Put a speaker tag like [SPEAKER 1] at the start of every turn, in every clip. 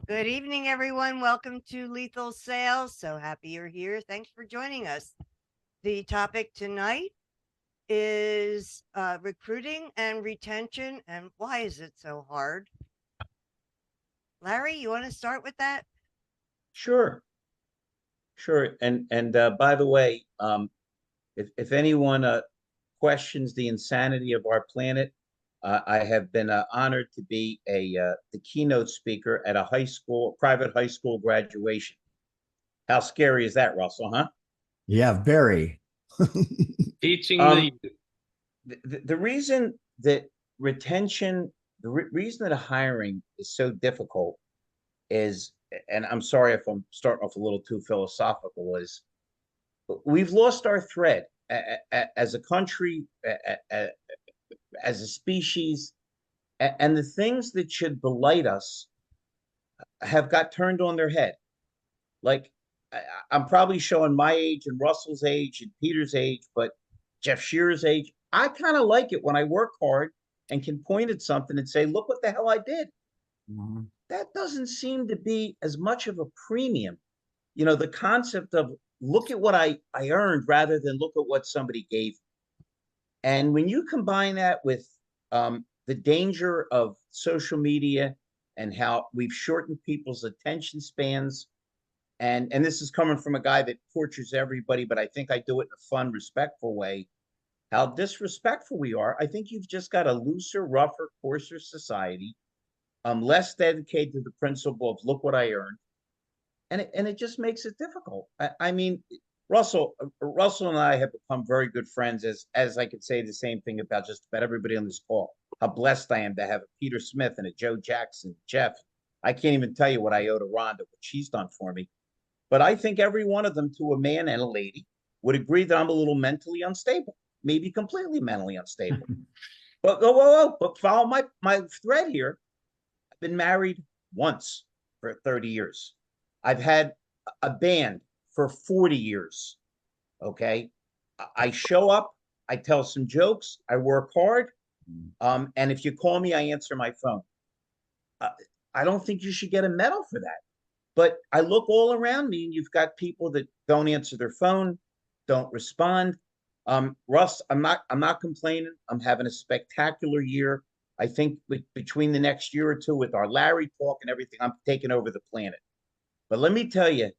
[SPEAKER 1] Good evening, everyone. Welcome to Lethal Sales. So happy you're here. Thanks for joining us. The topic tonight is recruiting and retention, and why is it so hard? Larry, you want to start with that?
[SPEAKER 2] Sure, sure. And by the way, if anyone questions the insanity of our planet, I have been honored to be the keynote speaker at a private high school graduation. How scary is that, Russell? Huh?
[SPEAKER 3] Yeah, very.
[SPEAKER 4] Teaching
[SPEAKER 2] Um,
[SPEAKER 4] the
[SPEAKER 2] the reason that retention, reason that hiring is so difficult is, and I'm sorry if I'm starting off a little too philosophical, is we've lost our thread as a country, as a species, and the things that should delight us have got turned on their head. Like, I'm probably showing my age and Russell's age and Peter's age, but Jeff Shearer's age. I kind of like it when I work hard and can point at something and say, look what the hell I did.
[SPEAKER 3] Mhm.
[SPEAKER 2] That doesn't seem to be as much of a premium. The concept of look at what I earned rather than look at what somebody gave me. And when you combine that with the danger of social media and how we've shortened people's attention spans, and this is coming from a guy that tortures everybody, but I think I do it in a fun, respectful way. How disrespectful we are. I think you've just got a looser, rougher, coarser society, less dedicated to the principle of look what I earned, and it just makes it difficult. I mean, Russell and I have become very good friends, as I could say the same thing about just about everybody on this call. How blessed I am to have a Peter Smith and a Joe Jackson, Jeff. I can't even tell you what I owe to Rhonda, what she's done for me. But I think every one of them, to a man and a lady, would agree that I'm a little mentally unstable, maybe completely mentally unstable. But whoa, but follow my thread here. I've been married once for 30 years. I've had a band for 40 years. Okay. I show up, I tell some jokes, I work hard. And if you call me, I answer my phone. Uh, I don't think you should get a medal for that. But I look all around me and you've got people that don't answer their phone, don't respond. Russ, I'm not complaining. I'm having a spectacular year. I think between the next year or two with our Larry talk and everything, I'm taking over the planet. But let me tell you,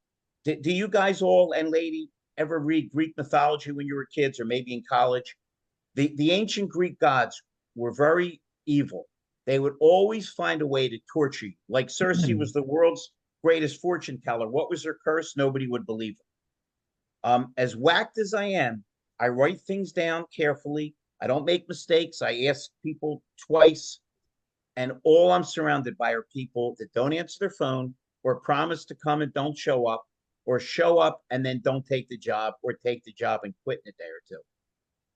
[SPEAKER 2] do you guys all and lady ever read Greek mythology when you were kids or maybe in college? The ancient Greek gods were very evil. They would always find a way to torture you. Like Circe was the world's greatest fortune teller. What was her curse? Nobody would believe her. As whacked as I am, I write things down carefully. I don't make mistakes. I ask people twice, and all I'm surrounded by are people that don't answer their phone or promise to come and don't show up, or show up and then don't take the job, or take the job and quit in a day or two.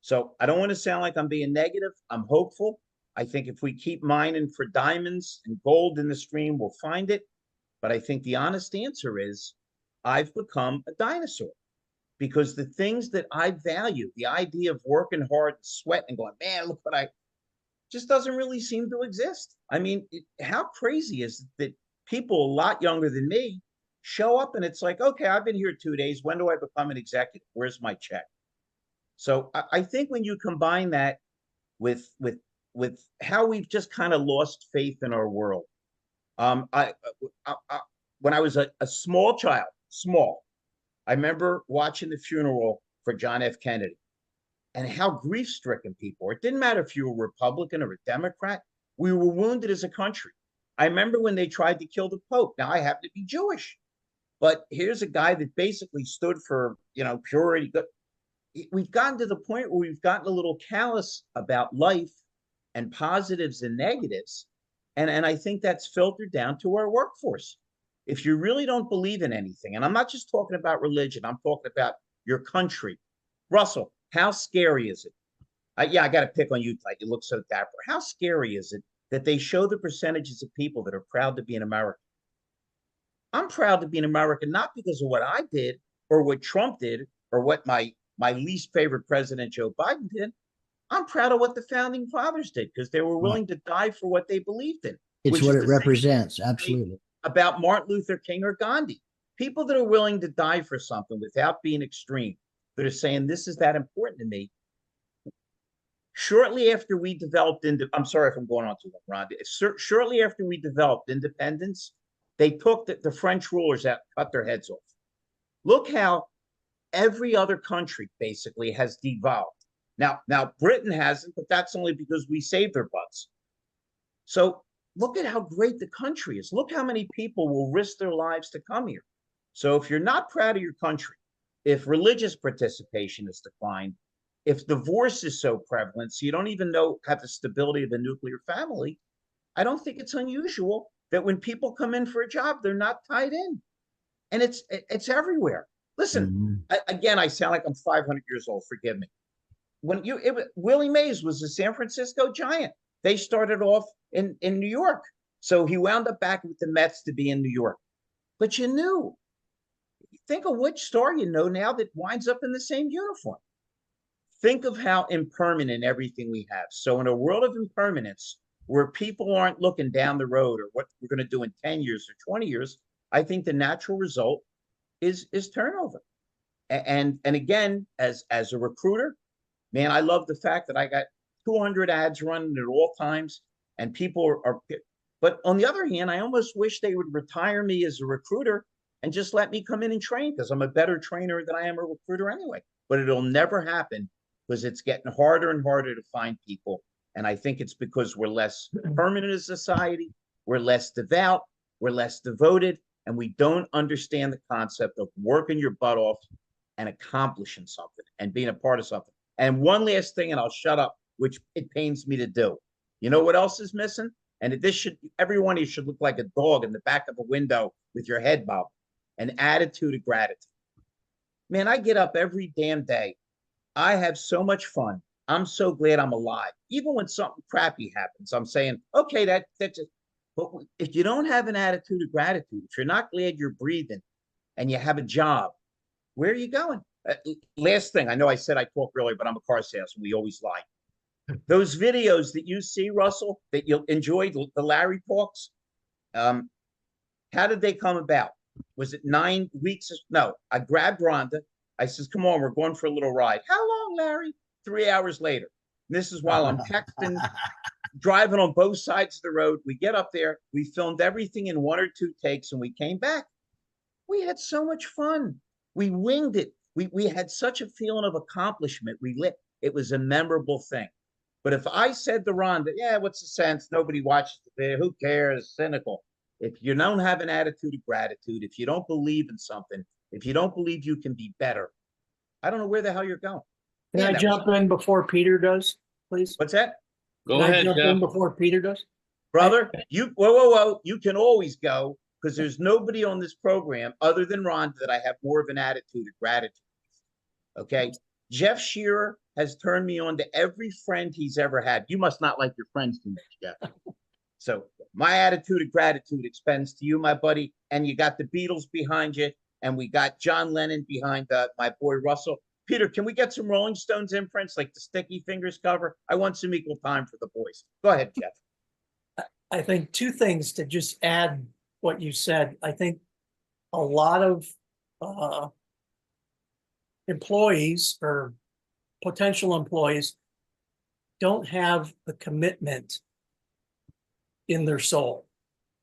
[SPEAKER 2] So I don't want to sound like I'm being negative. I'm hopeful. I think if we keep mining for diamonds and gold in the stream, we'll find it. But I think the honest answer is I've become a dinosaur because the things that I value, the idea of working hard, sweat, and going, man, look what I just doesn't really seem to exist. I mean, how crazy is it that people a lot younger than me show up and it's like, okay, I've been here 2 days. When do I become an executive? Where's my check? So I think when you combine that with how we've just kind of lost faith in our world. I when I was a small child, small, I remember watching the funeral for John F. Kennedy and how grief stricken people were. It didn't matter if you were a Republican or a Democrat. We were wounded as a country. I remember when they tried to kill the Pope. Now I happen to be Jewish, but here's a guy that basically stood for purity. We've gotten to the point where we've gotten a little callous about life and positives and negatives. And I think that's filtered down to our workforce. If you really don't believe in anything, and I'm not just talking about religion, I'm talking about your country. Russell, how scary is it? Yeah, I got to pick on you. Like, you look so dapper. How scary is it that they show the percentages of people that are proud to be an American? I'm proud to be an American, not because of what I did or what Trump did or what my least favorite president, Joe Biden, did. I'm proud of what the founding fathers did because they were willing to die for what they believed in,
[SPEAKER 3] It's
[SPEAKER 2] which
[SPEAKER 3] what
[SPEAKER 2] is
[SPEAKER 3] it
[SPEAKER 2] the same
[SPEAKER 3] represents.
[SPEAKER 2] thing.
[SPEAKER 3] Absolutely.
[SPEAKER 2] about Martin Luther King or Gandhi. People that are willing to die for something without being extreme, that are saying this is that important to me. Shortly after we developed I'm sorry if I'm going on too long, Ron. Shortly after we developed independence, they took the French rulers out, cut their heads off. Look how every other country basically has devolved. Now Britain hasn't, but that's only because we saved their butts. So look at how great the country is. Look how many people will risk their lives to come here. So if you're not proud of your country, if religious participation has declined, if divorce is so prevalent, so you don't even have the stability of a nuclear family, I don't think it's unusual that when people come in for a job, they're not tied in. And it's everywhere. Listen, again, I sound like I'm 500 years old. Forgive me. Willie Mays was a San Francisco Giant. They started off in New York. So he wound up back with the Mets to be in New York. But you knew. Think of which star you know now that winds up in the same uniform. Think of how impermanent everything we have. So in a world of impermanence, where people aren't looking down the road or what we're going to do in 10 years or 20 years, I think the natural result is turnover. And again, as a recruiter, man, I love the fact that I got 200 ads running at all times, and people are. But on the other hand, I almost wish they would retire me as a recruiter and just let me come in and train, because I'm a better trainer than I am a recruiter anyway. But it'll never happen because it's getting harder and harder to find people. And I think it's because we're less permanent as a society, we're less devout, we're less devoted, and we don't understand the concept of working your butt off and accomplishing something and being a part of something. And one last thing, and I'll shut up, which it pains me to do. You know what else is missing? And every one of you should look like a dog in the back of a window with your head bobbed. An attitude of gratitude. Man, I get up every damn day. I have so much fun. I'm so glad I'm alive. Even when something crappy happens, I'm saying, okay, that's just. But if you don't have an attitude of gratitude, if you're not glad you're breathing and you have a job, where are you going? Last thing, I know I said I talk earlier, but I'm a car salesman. We always lie. Those videos that you see, Russell, that you'll enjoy, the Larry talks, how did they come about? Was it 9 weeks? No, I grabbed Rhonda. I says, come on, we're going for a little ride. How long, Larry? 3 hours later. And this is while I'm texting, driving on both sides of the road. We get up there. We filmed everything in 1 or 2 takes, and we came back. We had so much fun. We winged it. We had such a feeling of accomplishment. It was a memorable thing. But if I said to Rhonda, yeah, what's the sense? Nobody watches the video. Who cares? Cynical. If you don't have an attitude of gratitude, if you don't believe in something, if you don't believe you can be better, I don't know where the hell you're going.
[SPEAKER 5] Can I jump in before Peter does, please?
[SPEAKER 2] What's that?
[SPEAKER 4] Go
[SPEAKER 5] Can I
[SPEAKER 4] ahead,
[SPEAKER 5] jump
[SPEAKER 4] Jeff.
[SPEAKER 5] in before Peter does?
[SPEAKER 2] Brother, whoa. You can always go, because there's nobody on this program other than Rhonda that I have more of an attitude of gratitude. Okay? Jeff Scherer has turned me on to every friend he's ever had. You must not like your friends too much, Jeff. So my attitude of gratitude extends to you, my buddy. And you got the Beatles behind you, and we got John Lennon behind my boy Russell. Peter, can we get some Rolling Stones imprints, like the Sticky Fingers cover? I want some equal time for the boys. Go ahead, Jeff.
[SPEAKER 5] I think 2 things to just add what you said. I think a lot of employees or potential employees don't have the commitment in their soul.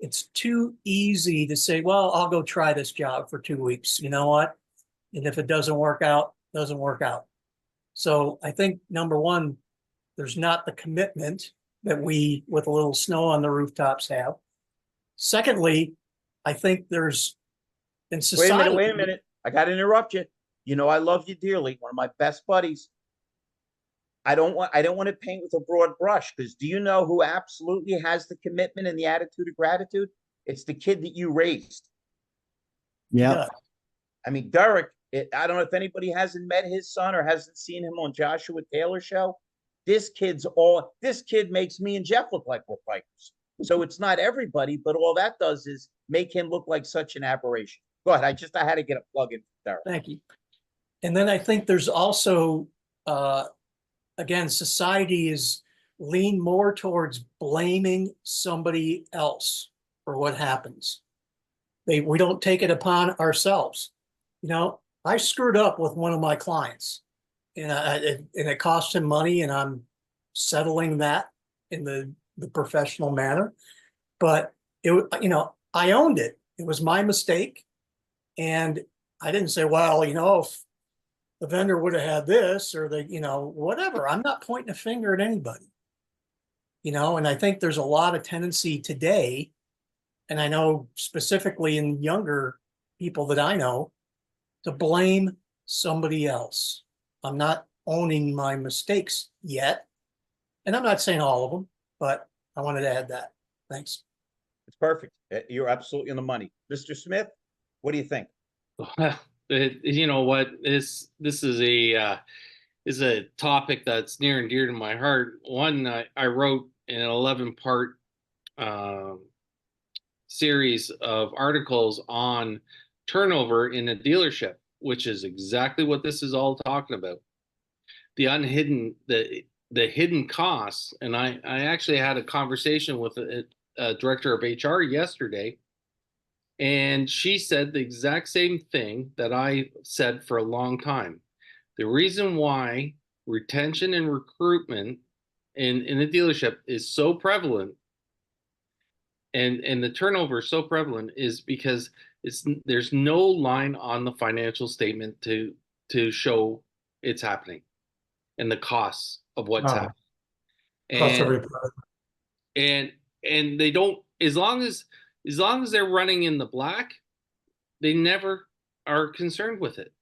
[SPEAKER 5] It's too easy to say, well, I'll go try this job for 2 weeks. You know what? And if it doesn't work out, doesn't work out. So I think, number one, there's not the commitment that we, with a little snow on the rooftops, have. Secondly, I think there's in society.
[SPEAKER 2] Wait a minute. I got to interrupt you. You know, I love you dearly. One of my best buddies. I don't want to paint with a broad brush, because do you know who absolutely has the commitment and the attitude of gratitude? It's the kid that you raised.
[SPEAKER 3] Yeah.
[SPEAKER 2] I mean, Derek, I don't know if anybody hasn't met his son or hasn't seen him on Joshua Taylor's show. This kid makes me and Jeff look like we're fighters. So it's not everybody, but all that does is make him look like such an aberration. Go ahead. I had to get a plug in for Derek.
[SPEAKER 5] Thank you. And then I think there's also, again, society is lean more towards blaming somebody else for what happens. we don't take it upon ourselves. You know, I screwed up with one of my clients, and it cost him money, and I'm settling that in the professional manner. But I owned it. It was my mistake, and I didn't say, well, if the vendor would have had this or whatever. I'm not pointing a finger at anybody. And I think there's a lot of tendency today, and I know specifically in younger people that I know, to blame somebody else. I'm not owning my mistakes yet. And I'm not saying all of them, but I wanted to add that. Thanks.
[SPEAKER 2] It's perfect. You're absolutely on the money. Mr. Smith, what do you think?
[SPEAKER 4] You know what? This is a topic that's near and dear to my heart. One, I wrote an 11-part series of articles on turnover in a dealership, which is exactly what this is all talking about. The unhidden, the hidden costs. And I actually had a conversation with a director of HR yesterday, and she said the exact same thing that I said for a long time. The reason why retention and recruitment in a dealership is so prevalent and the turnover is so prevalent is because there's no line on the financial statement to show it's happening and the costs of what's happening. And they don't, as long as they're running in the black, they never are concerned with it.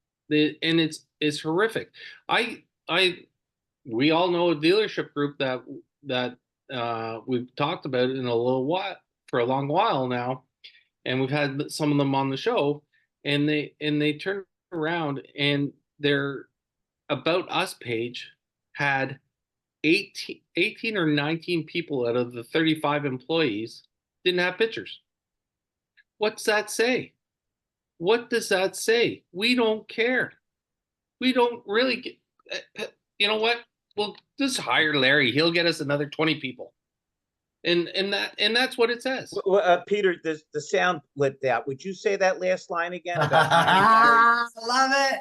[SPEAKER 4] And it's horrific. We all know a dealership group that we've talked about in a little while, for a long while now, and we've had some of them on the show, and they turn around and their About Us page had 18 or 19 people out of the 35 employees didn't have pictures. What's that say? What does that say? We don't care. We don't really get, you know what? We'll just hire Larry. He'll get us another 20 people. And that's what it says.
[SPEAKER 2] Peter, the sound blipped out. Would you say that last line again?
[SPEAKER 3] Love it.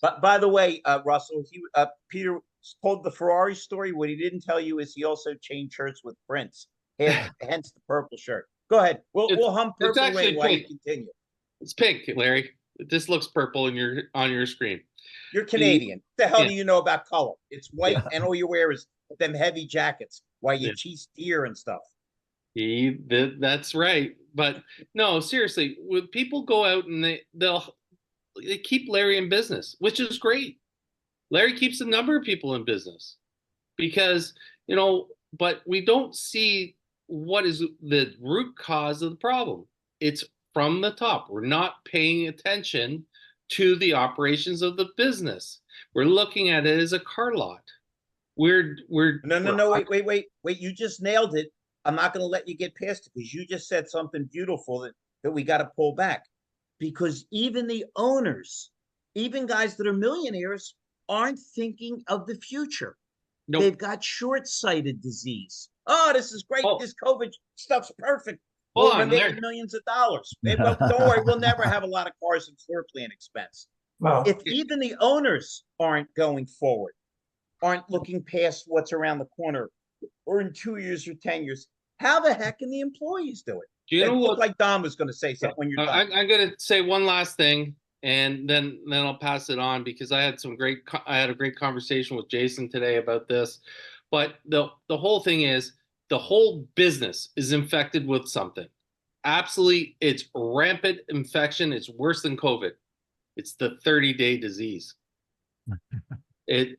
[SPEAKER 2] But by the way, Russell, Peter told the Ferrari story. What he didn't tell you is he also changed shirts with Prince, hence the purple shirt. Go ahead. We'll hum purple away while you continue.
[SPEAKER 4] It's pink, Larry. This looks purple on your screen.
[SPEAKER 2] You're Canadian. What the hell do you know about color? It's white, and all you wear is them heavy jackets while you chase deer and stuff.
[SPEAKER 4] That's right. But no, seriously, when people go out and they keep Larry in business, which is great. Larry keeps a number of people in business because, but we don't see what is the root cause of the problem. It's from the top. We're not paying attention to the operations of the business. We're looking at it as a car lot. No,
[SPEAKER 2] wait. You just nailed it. I'm not going to let you get past it because you just said something beautiful that we got to pull back. Because even the owners, even guys that are millionaires, aren't thinking of the future. Nope. They've got short-sighted disease. Oh, this is great. This COVID stuff's perfect. We're making millions of dollars. Well, don't worry, we'll never have a lot of cars and floor plan expense. Wow. If even the owners aren't going forward, aren't looking past what's around the corner, or in 2 years or 10 years, how the heck can the employees do it?
[SPEAKER 4] Do you know what?
[SPEAKER 2] Like Don was going to say something when you're done.
[SPEAKER 4] I'm going to say one last thing, and then I'll pass it on because I had a great conversation with Jason today about this. But the whole thing is the whole business is infected with something. Absolutely, it's rampant infection. It's worse than COVID. It's the 30-day disease. It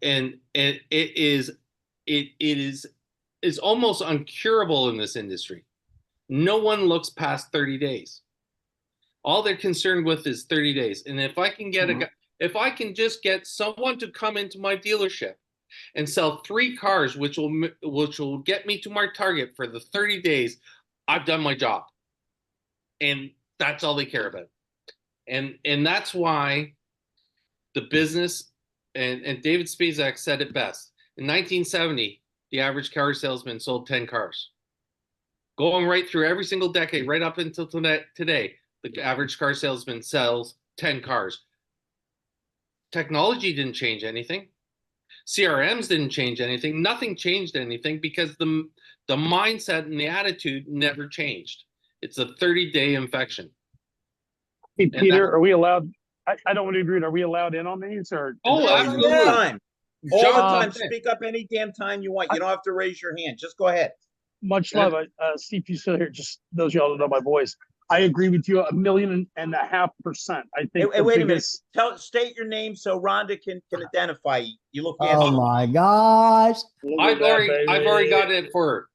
[SPEAKER 4] is almost uncurable in this industry. No one looks past 30 days. All they're concerned with is 30 days. And if I can get if I can just get someone to come into my dealership and sell 3 cars, which will get me to my target for the 30 days, I've done my job. And that's all they care about. And that's why the business, and David Spizak said it best. In 1970, the average car salesman sold 10 cars. Going right through every single decade, right up until today, The average car salesman sells 10 cars. Technology didn't change anything. CRMs didn't change anything. Nothing changed anything because the mindset and the attitude never changed. It's a 30-day infection.
[SPEAKER 6] Hey,
[SPEAKER 4] And
[SPEAKER 6] Peter,
[SPEAKER 4] that-
[SPEAKER 6] are we allowed? I don't want to agree. Are we allowed in on these or?
[SPEAKER 4] Oh,
[SPEAKER 2] All
[SPEAKER 4] absolutely.
[SPEAKER 2] the time. All the
[SPEAKER 4] Jump
[SPEAKER 2] time.
[SPEAKER 4] in.
[SPEAKER 2] Speak up any damn time you want. You don't have to raise your hand. Just go ahead.
[SPEAKER 6] Much love. Steve, you sit here. Just those of y'all that know my voice. I agree with you 1.5%. I think.
[SPEAKER 2] Hey, wait a minute. State your name so Rhonda can identify you. You look
[SPEAKER 3] Oh
[SPEAKER 2] handsome.
[SPEAKER 3] my gosh.
[SPEAKER 4] I've already got it for her.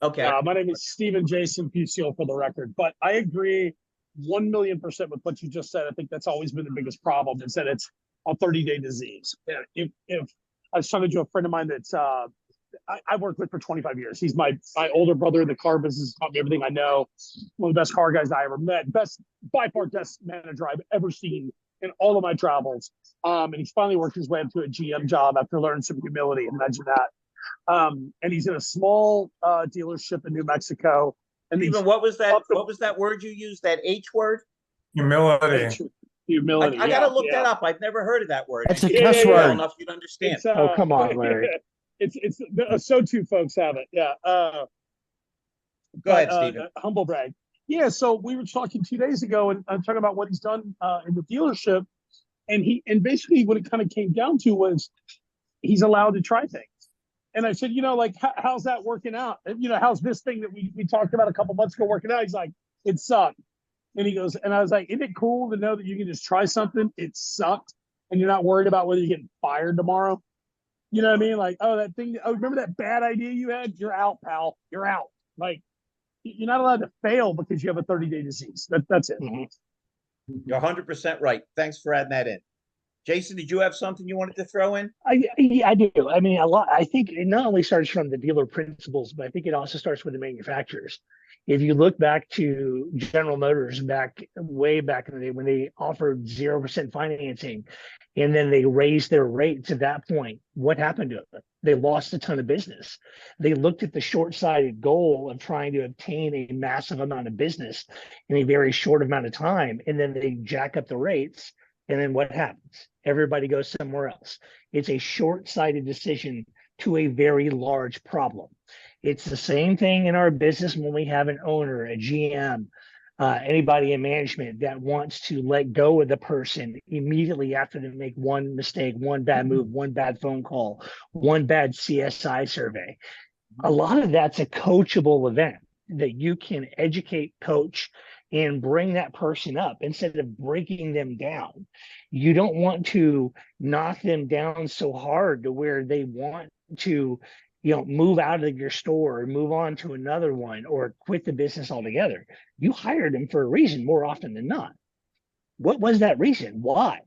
[SPEAKER 2] Okay.
[SPEAKER 6] My name is Stephen Jason Fucile for the record, but I agree 1,000,000% with what you just said. I think that's always been the biggest problem is that it's a 30-day disease. If I was talking to a friend of mine that's I worked with for 25 years. He's my older brother in the car business, taught me everything I know. One of the best car guys I ever met, by far best manager I've ever seen in all of my travels. And he's finally worked his way up to a GM job after learning some humility. Imagine that. And he's in a small dealership in New Mexico. And
[SPEAKER 2] Stephen, what was that? What was that word you used? That H word?
[SPEAKER 7] Humility.
[SPEAKER 6] Humility.
[SPEAKER 2] I gotta look that up. I've never heard of that word.
[SPEAKER 3] That's a
[SPEAKER 2] If you
[SPEAKER 3] cuss
[SPEAKER 2] say it well
[SPEAKER 3] word.
[SPEAKER 2] enough, you'd understand.
[SPEAKER 3] Oh, come on, Larry.
[SPEAKER 6] It's so two folks have it. Yeah.
[SPEAKER 2] Go ahead, Stephen.
[SPEAKER 6] Humble brag. Yeah. So we were talking 2 days ago, and I'm talking about what he's done in the dealership, and basically what it kind of came down to was he's allowed to try things. And I said, like, how's that working out? And, how's this thing that we talked about a couple months ago working out? He's like, it sucked. And he goes, and I was like, isn't it cool to know that you can just try something? It sucked, and you're not worried about whether you're getting fired tomorrow. You know what I mean? Like, oh, that thing. Oh, remember that bad idea you had? You're out, pal. You're out. Like, you're not allowed to fail because you have a 30-day disease. That's it.
[SPEAKER 2] You're 100% right. Thanks for adding that in. Jason, did you have something you wanted to throw in?
[SPEAKER 8] I do. I mean, a lot. I think it not only starts from the dealer principles, but I think it also starts with the manufacturers. If you look back to General Motors way back in the day when they offered 0% financing, and then they raised their rates at that point, what happened to them? They lost a ton of business. They looked at the short-sighted goal of trying to obtain a massive amount of business in a very short amount of time, and then they jack up the rates. And then what happens? Everybody goes somewhere else. It's a short-sighted decision to a very large problem. It's the same thing in our business when we have an owner, a GM, anybody in management that wants to let go of the person immediately after they make one mistake, one bad move, one bad phone call, one bad CSI survey. A lot of that's a coachable event that you can educate, coach, and bring that person up instead of breaking them down. You don't want to knock them down so hard to where they want to, move out of your store or move on to another one or quit the business altogether. You hired them for a reason more often than not. What was that reason? Why?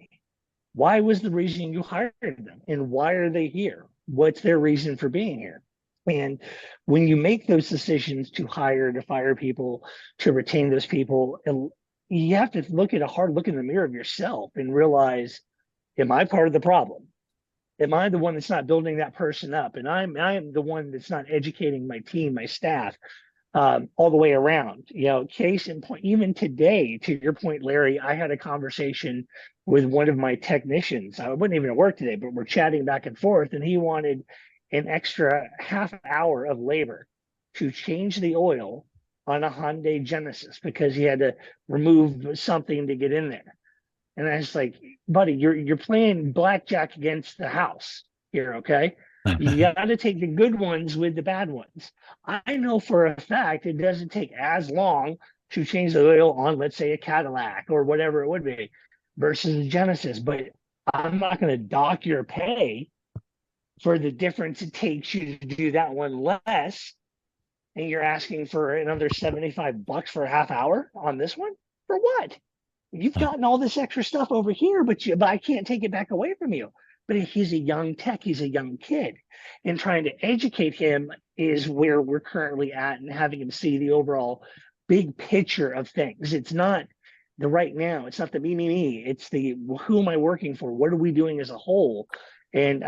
[SPEAKER 8] Why was the reason you hired them? And why are they here? What's their reason for being here? And when you make those decisions to hire, to fire people, to retain those people, you have to look at a hard look in the mirror of yourself and realize, am I part of the problem? Am I the one that's not building that person up? And I am the one that's not educating my team, my staff, all the way around. Case in point, even today, to your point, Larry, I had a conversation with one of my technicians. I wasn't even at work today, but we're chatting back and forth, and he wanted an extra half hour of labor to change the oil on a Hyundai Genesis because he had to remove something to get in there. And I was like, buddy, you're playing blackjack against the house here, okay? You got to take the good ones with the bad ones. I know for a fact it doesn't take as long to change the oil on, let's say, a Cadillac or whatever it would be versus a Genesis, but I'm not going to dock your pay for the difference it takes you to do that one less, and you're asking for another $75 for a half hour on this one? For what? You've gotten all this extra stuff over here, but I can't take it back away from you. But he's a young tech, he's a young kid, and trying to educate him is where we're currently at, and having him see the overall big picture of things. It's not the right now, it's not the me. It's the who am I working for? What are we doing as a whole? And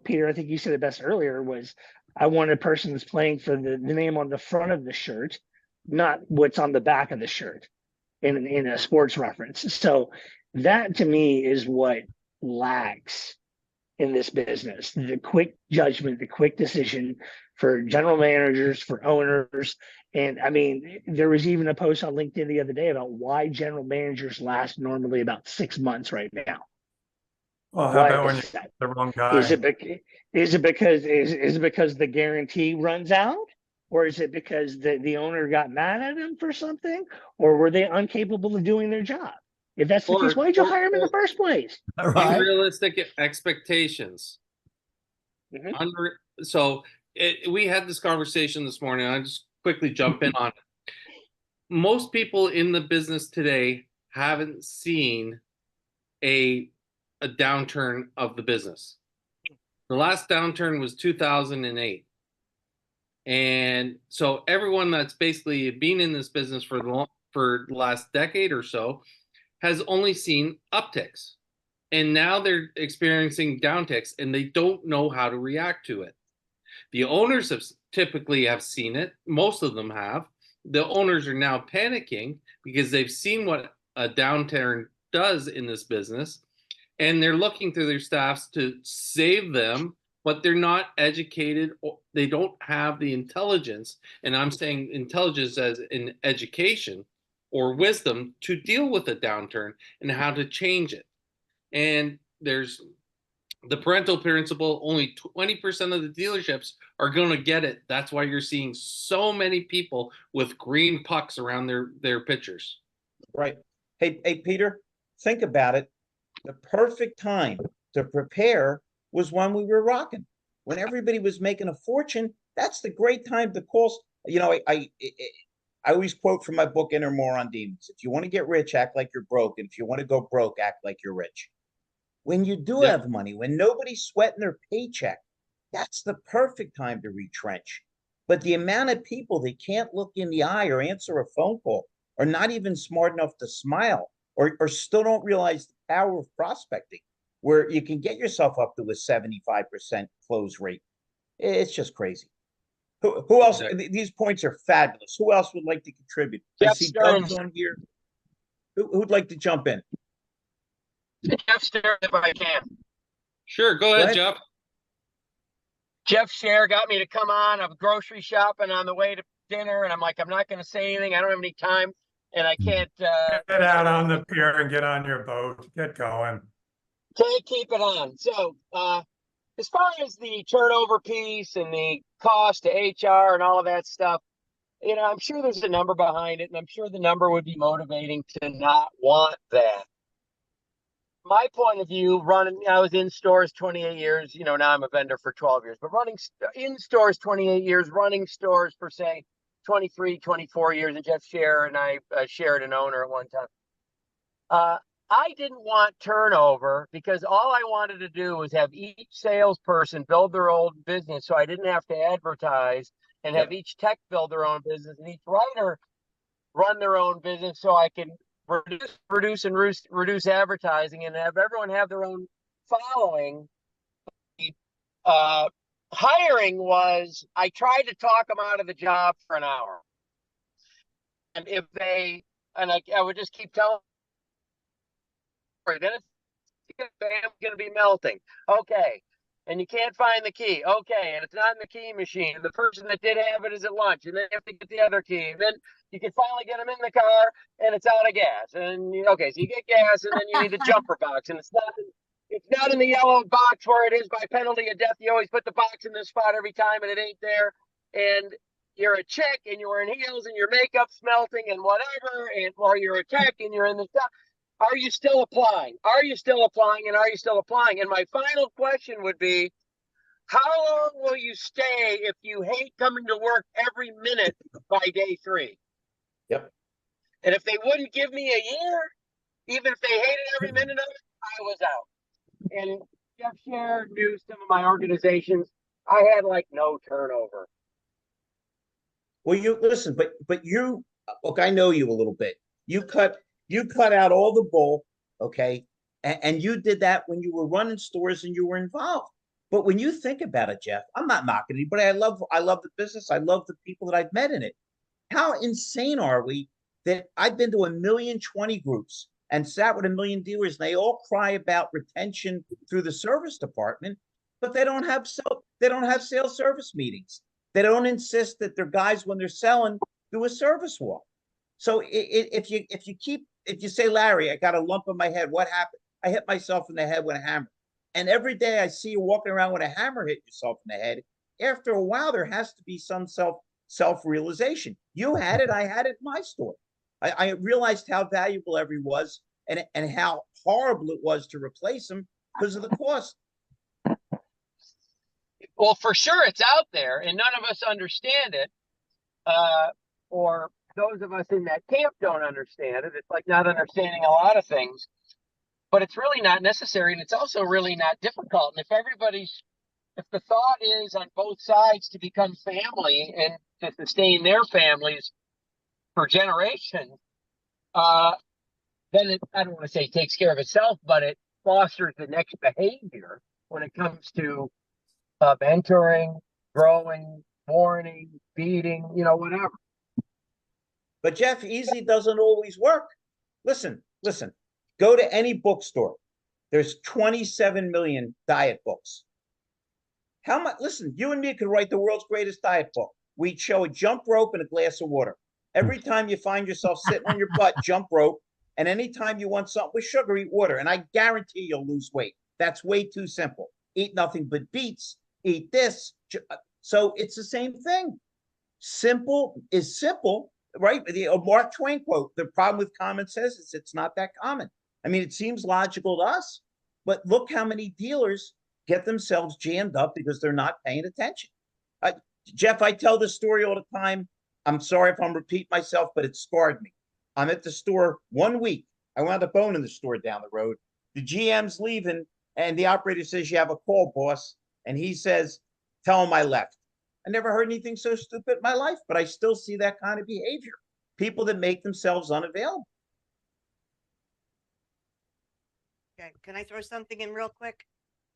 [SPEAKER 8] Peter, I think you said it best earlier, was I want a person that's playing for the name on the front of the shirt, not what's on the back of the shirt. in a sports reference. So that to me is what lacks in this business: the quick judgment, the quick decision for general managers, for owners. And I mean, there was even a post on LinkedIn the other day about why general managers last normally about 6 months right now.
[SPEAKER 7] Well, how
[SPEAKER 8] Why
[SPEAKER 7] about when you
[SPEAKER 8] is that?
[SPEAKER 7] the wrong
[SPEAKER 8] Is
[SPEAKER 7] guy?
[SPEAKER 8] is it because the guarantee runs out? Or is it because the owner got mad at him for something? Or were they incapable of doing their job? If that's the case, why did you hire him in the first place?
[SPEAKER 3] Right.
[SPEAKER 4] Unrealistic expectations.
[SPEAKER 8] Mhm.
[SPEAKER 4] So we had this conversation this morning. I just quickly jump in on it. Most people in the business today haven't seen a downturn of the business. The last downturn was 2008. And so everyone that's basically been in this business for the last decade or so has only seen upticks. And now they're experiencing downticks and they don't know how to react to it. The owners have typically have seen it. Most of them have. The owners are now panicking because they've seen what a downturn does in this business, and they're looking to their staffs to save them, but they're not educated. Or they don't have the intelligence, and I'm saying intelligence as in education or wisdom to deal with a downturn and how to change it. And there's the parental principle, only 20% of the dealerships are going to get it. That's why you're seeing so many people with green pucks around their pictures.
[SPEAKER 2] Right. Hey, Peter, think about it. The perfect time to prepare was when we were rocking. When everybody was making a fortune, that's the great time to call. I always quote from my book, Inner Moron Demons. If you want to get rich, act like you're broke. And if you want to go broke, act like you're rich. When you do
[SPEAKER 4] Yep.
[SPEAKER 2] have money, when nobody's sweating their paycheck, that's the perfect time to retrench. But the amount of people that can't look in the eye or answer a phone call, or not even smart enough to smile, or still don't realize the power of prospecting, where you can get yourself up to a 75% close rate. It's just crazy. Who else?
[SPEAKER 4] Exactly.
[SPEAKER 2] These points are fabulous. Who else would like to contribute? I
[SPEAKER 9] Jeff
[SPEAKER 2] see Doug's
[SPEAKER 9] Stearns.
[SPEAKER 2] on here. Who'd like to jump in?
[SPEAKER 9] Jeff Scherer, if I can.
[SPEAKER 4] Sure, go ahead, Jeff.
[SPEAKER 9] Jeff Scherer got me to come on. I was grocery shopping on the way to dinner, and I'm like, I'm not going to say anything. I don't have any time, and I can't.
[SPEAKER 7] Get out on the pier and get on your boat. Get going.
[SPEAKER 9] Can't keep it on. So, as far as the turnover piece and the cost to HR and all of that stuff, I'm sure there's a number behind it, and I'm sure the number would be motivating to not want that. My point of view, I was in stores 28 years, now I'm a vendor for 12 years, but running in stores 28 years, running stores for say 23, 24 years, and Jeff Scherer and I shared an owner at one time. I didn't want turnover because all I wanted to do was have each salesperson build their own business so I didn't have to advertise, and have each tech build their own business and each writer run their own business so I can reduce advertising and have everyone have their own following. Hiring was, I tried to talk them out of the job for an hour. And I would just keep telling them, then it's going to be melting. Okay. And you can't find the key. Okay. And it's not in the key machine. The person that did have it is at lunch. And then you have to get the other key. And then you can finally get them in the car and it's out of gas. And okay, so you get gas and then you need the jumper box. And it's not in the yellow box where it is by penalty of death. You always put the box in this spot every time and it ain't there. And you're a chick and you're wearing heels and your makeup's melting and whatever. And or you're a tech and you're in the stuff. Are you still applying? Are you still applying? And are you still applying? And my final question would be, how long will you stay if you hate coming to work every minute by day 3?
[SPEAKER 2] Yep.
[SPEAKER 9] And if they wouldn't give me a year, even if they hated every minute of it, I was out. And Jeff Scherer knew some of my organizations. I had like no turnover.
[SPEAKER 2] Well, you listen, but you look, I know you a little bit. You cut out all the bull, okay? And you did that when you were running stores and you were involved. But when you think about it, Jeff, I'm not knocking anybody. I love the business. I love the people that I've met in it. How insane are we that I've been to 1,000,020 groups and sat with 1,000,000 dealers, and they all cry about retention through the service department, but they don't have sales service meetings. They don't insist that their guys, when they're selling, do a service walk. So if you say, Larry, I got a lump in my head, what happened? I hit myself in the head with a hammer. And every day I see you walking around with a hammer hitting yourself in the head. After a while, there has to be some self-realization. You had it, I had it in my store. I realized how valuable every was and how horrible it was to replace them because of the cost.
[SPEAKER 9] Well, for sure it's out there and none of us understand it. Or those of us in that camp don't understand it. It's like not understanding a lot of things, but it's really not necessary. And it's also really not difficult. And if the thought is on both sides to become family and to sustain their families for generations, then I don't want to say it takes care of itself, but it fosters the next behavior when it comes to mentoring, growing, warning, feeding, whatever.
[SPEAKER 2] But Jeff, easy doesn't always work. Listen, go to any bookstore. There's 27 million diet books. How much? Listen, you and me could write the world's greatest diet book. We'd show a jump rope and a glass of water. Every time you find yourself sitting on your butt, jump rope. And anytime you want something with sugar, eat water. And I guarantee you'll lose weight. That's way too simple. Eat nothing but beets. Eat this. So it's the same thing. Simple is simple, right? The Mark Twain quote, the problem with common sense is it's not that common. I mean, it seems logical to us, but look how many dealers get themselves jammed up because they're not paying attention. Jeff, I tell this story all the time. I'm sorry if I'm repeating myself, but it scarred me. I'm at the store 1 week. I wound up owning the store down the road. The GM's leaving, and the operator says, "You have a call, boss." And he says, "Tell him I left." I never heard anything so stupid in my life, but I still see that kind of behavior. People that make themselves unavailable.
[SPEAKER 1] Okay, can I throw something in real quick?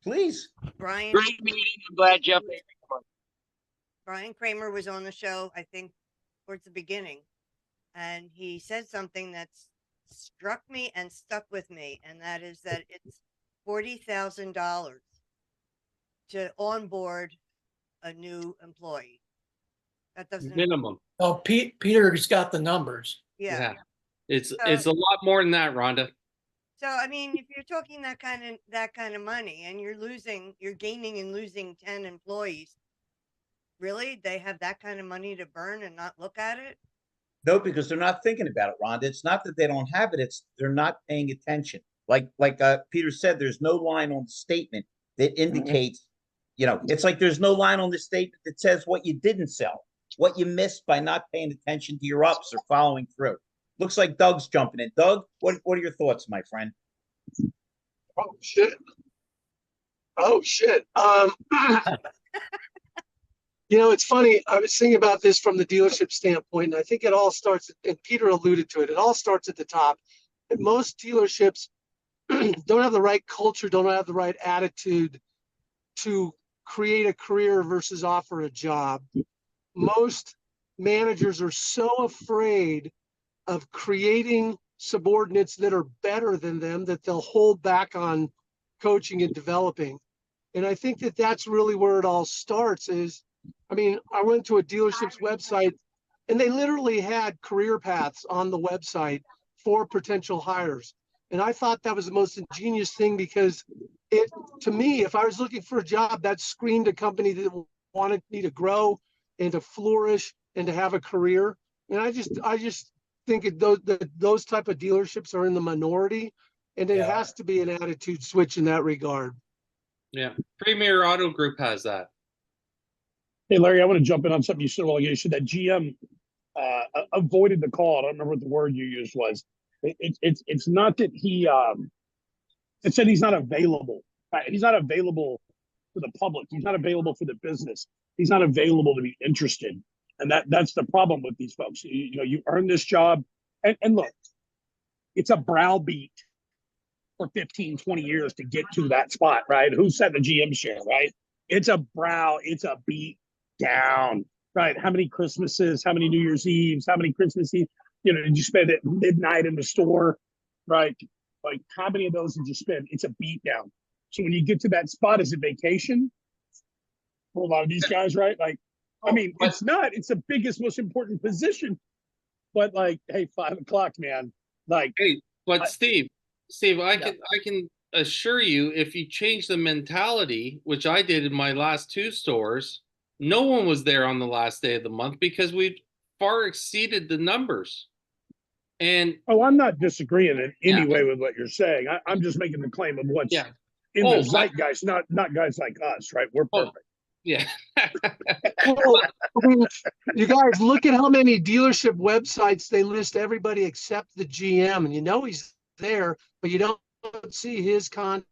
[SPEAKER 2] Please.
[SPEAKER 1] Brian
[SPEAKER 9] Great meeting. I'm glad Jeff.
[SPEAKER 1] Brian Kramer was on the show, I think, towards the beginning, and he said something that's struck me and stuck with me, and that is that it's $40,000 to onboard a new employee. That doesn't
[SPEAKER 4] Minimum.
[SPEAKER 5] Oh, Peter's got the numbers.
[SPEAKER 1] yeah.
[SPEAKER 4] It's a lot more than that, Rhonda.
[SPEAKER 1] So I mean, if you're talking that kind of money, and you're gaining and losing 10 employees, really, they have that kind of money to burn and not look at it?
[SPEAKER 2] No, because they're not thinking about it, Rhonda. It's not that they don't have it; it's they're not paying attention. Like Peter said, there's no line on the statement that indicates, it's like there's no line on the statement that says what you didn't sell, what you missed by not paying attention to your ups or following through. Looks like Doug's jumping in. Doug, what are your thoughts, my friend?
[SPEAKER 10] Oh shit. It's funny. I was thinking about this from the dealership standpoint, and I think it all starts, and Peter alluded to it, it all starts at the top. And most dealerships don't have the right culture, don't have the right attitude to create a career versus offer a job. Most managers are so afraid of creating subordinates that are better than them that they'll hold back on coaching and developing. And I think that that's really where it all starts is, I went to a dealership's website and they literally had career paths on the website for potential hires. And I thought that was the most ingenious thing because to me, if I was looking for a job, that screamed a company that wanted me to grow and to flourish and to have a career. And I just think those type of dealerships are in the minority, and it has to be an attitude switch in that regard.
[SPEAKER 4] Yeah, Premier Auto Group has that.
[SPEAKER 6] Hey, Larry, I want to jump in on something you said a while ago. You said that GM avoided the call. I don't remember what the word you used was. It's not that it said he's not available. Right? He's not available for the public. He's not available for the business. He's not available to be interested. And that's the problem with these folks. You earn this job. And look, it's a browbeat for 15, 20 years to get to that spot, right? Who set the GM share, right? It's a beat down, right? How many Christmases, how many New Year's Eves, how many Christmas Eve? did you spend at midnight in the store, right? Like, how many of those did you spend? It's a beat down. So when you get to that spot, is it vacation for a lot of these guys, right? Like, I mean, it's not. It's the biggest, most important position. But like, hey, 5 o'clock, man. Like,
[SPEAKER 4] Hey, but Steve, I
[SPEAKER 6] Yeah.
[SPEAKER 4] can assure you, if you change the mentality, which I did in my last 2 stores, no one was there on the last day of the month because we far exceeded the numbers. And
[SPEAKER 6] oh, I'm not disagreeing in any
[SPEAKER 4] Yeah.
[SPEAKER 6] way with what you're saying. I'm just making the claim of what's
[SPEAKER 4] yeah,
[SPEAKER 6] in
[SPEAKER 4] Oh,
[SPEAKER 6] the zeitgeist, not guys like us, right? We're
[SPEAKER 4] Oh.
[SPEAKER 6] perfect.
[SPEAKER 4] yeah.
[SPEAKER 10] Well, I mean, you guys look at how many dealership websites they list everybody except the GM, and he's there, but you don't see his contact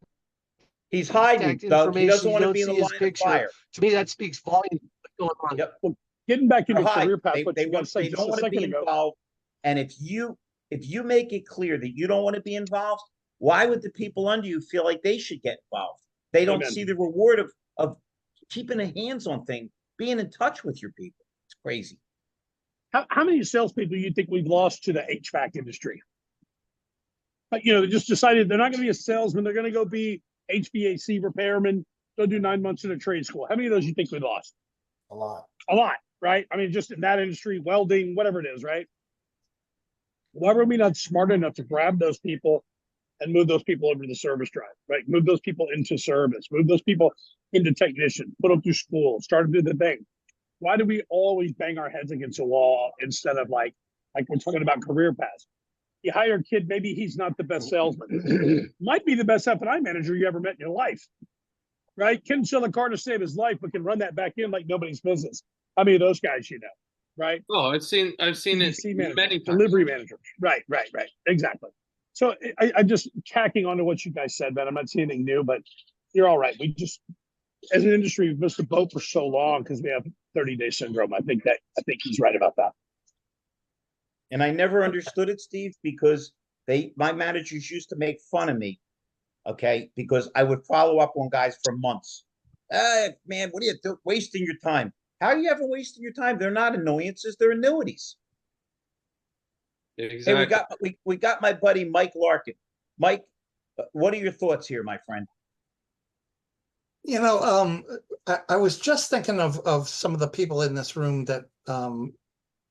[SPEAKER 2] He's hiding, Doug. He
[SPEAKER 10] information.
[SPEAKER 2] doesn't
[SPEAKER 10] You
[SPEAKER 2] want to
[SPEAKER 10] don't
[SPEAKER 2] be in the
[SPEAKER 10] see his
[SPEAKER 2] line of
[SPEAKER 10] picture.
[SPEAKER 2] fire.
[SPEAKER 10] To me, that speaks volumes of what's going on.
[SPEAKER 2] Yep.
[SPEAKER 6] Getting back into
[SPEAKER 2] They're hiding.
[SPEAKER 6] career path, what
[SPEAKER 2] They
[SPEAKER 6] you guys said
[SPEAKER 2] they
[SPEAKER 6] just
[SPEAKER 2] don't
[SPEAKER 6] a
[SPEAKER 2] want to be
[SPEAKER 6] second ago.
[SPEAKER 2] involved. And if you make it clear that you don't want to be involved, why would the people under you feel like they should get involved? They don't
[SPEAKER 6] Amen.
[SPEAKER 2] see the reward of keeping their hands on things, being in touch with your people. It's crazy.
[SPEAKER 6] How many salespeople do you think we've lost to the HVAC industry? Like, they just decided they're not going to be a salesman. They're going to go be HVAC repairman. Go do 9 months in a trade school. How many of those you think we lost?
[SPEAKER 3] A lot.
[SPEAKER 6] A lot, right? I mean, just in that industry, welding, whatever it is, right? Why were we not smart enough to grab those people and move those people over to the service drive, right? Move those people into service, move those people into technician, put them through school, start to do the thing. Why do we always bang our heads against a wall instead of like we're talking about career paths? You hire a kid, maybe he's not the best salesman, might be the best F&I manager you ever met in your life, right? Can sell a car to save his life, but can run that back in like nobody's business. How many of those guys right?
[SPEAKER 4] Oh, I've seen it
[SPEAKER 6] CDC manager,
[SPEAKER 4] many times.
[SPEAKER 6] delivery manager. Right. Exactly. So I'm just tacking onto what you guys said, man. I'm not saying anything new, but you're all right. We just, as an industry, we've missed the boat for so long because we have 30-day syndrome. I think he's right about that.
[SPEAKER 2] And I never understood it, Steve, because my managers used to make fun of me, okay, because I would follow up on guys for months. Man, what are you doing? Wasting your time. How are you ever wasting your time? They're not annoyances, they're annuities.
[SPEAKER 4] Exactly.
[SPEAKER 2] Hey, we got my buddy Mike Larkin. Mike, what are your thoughts here, my friend?
[SPEAKER 11] I was just thinking of some of the people in this room that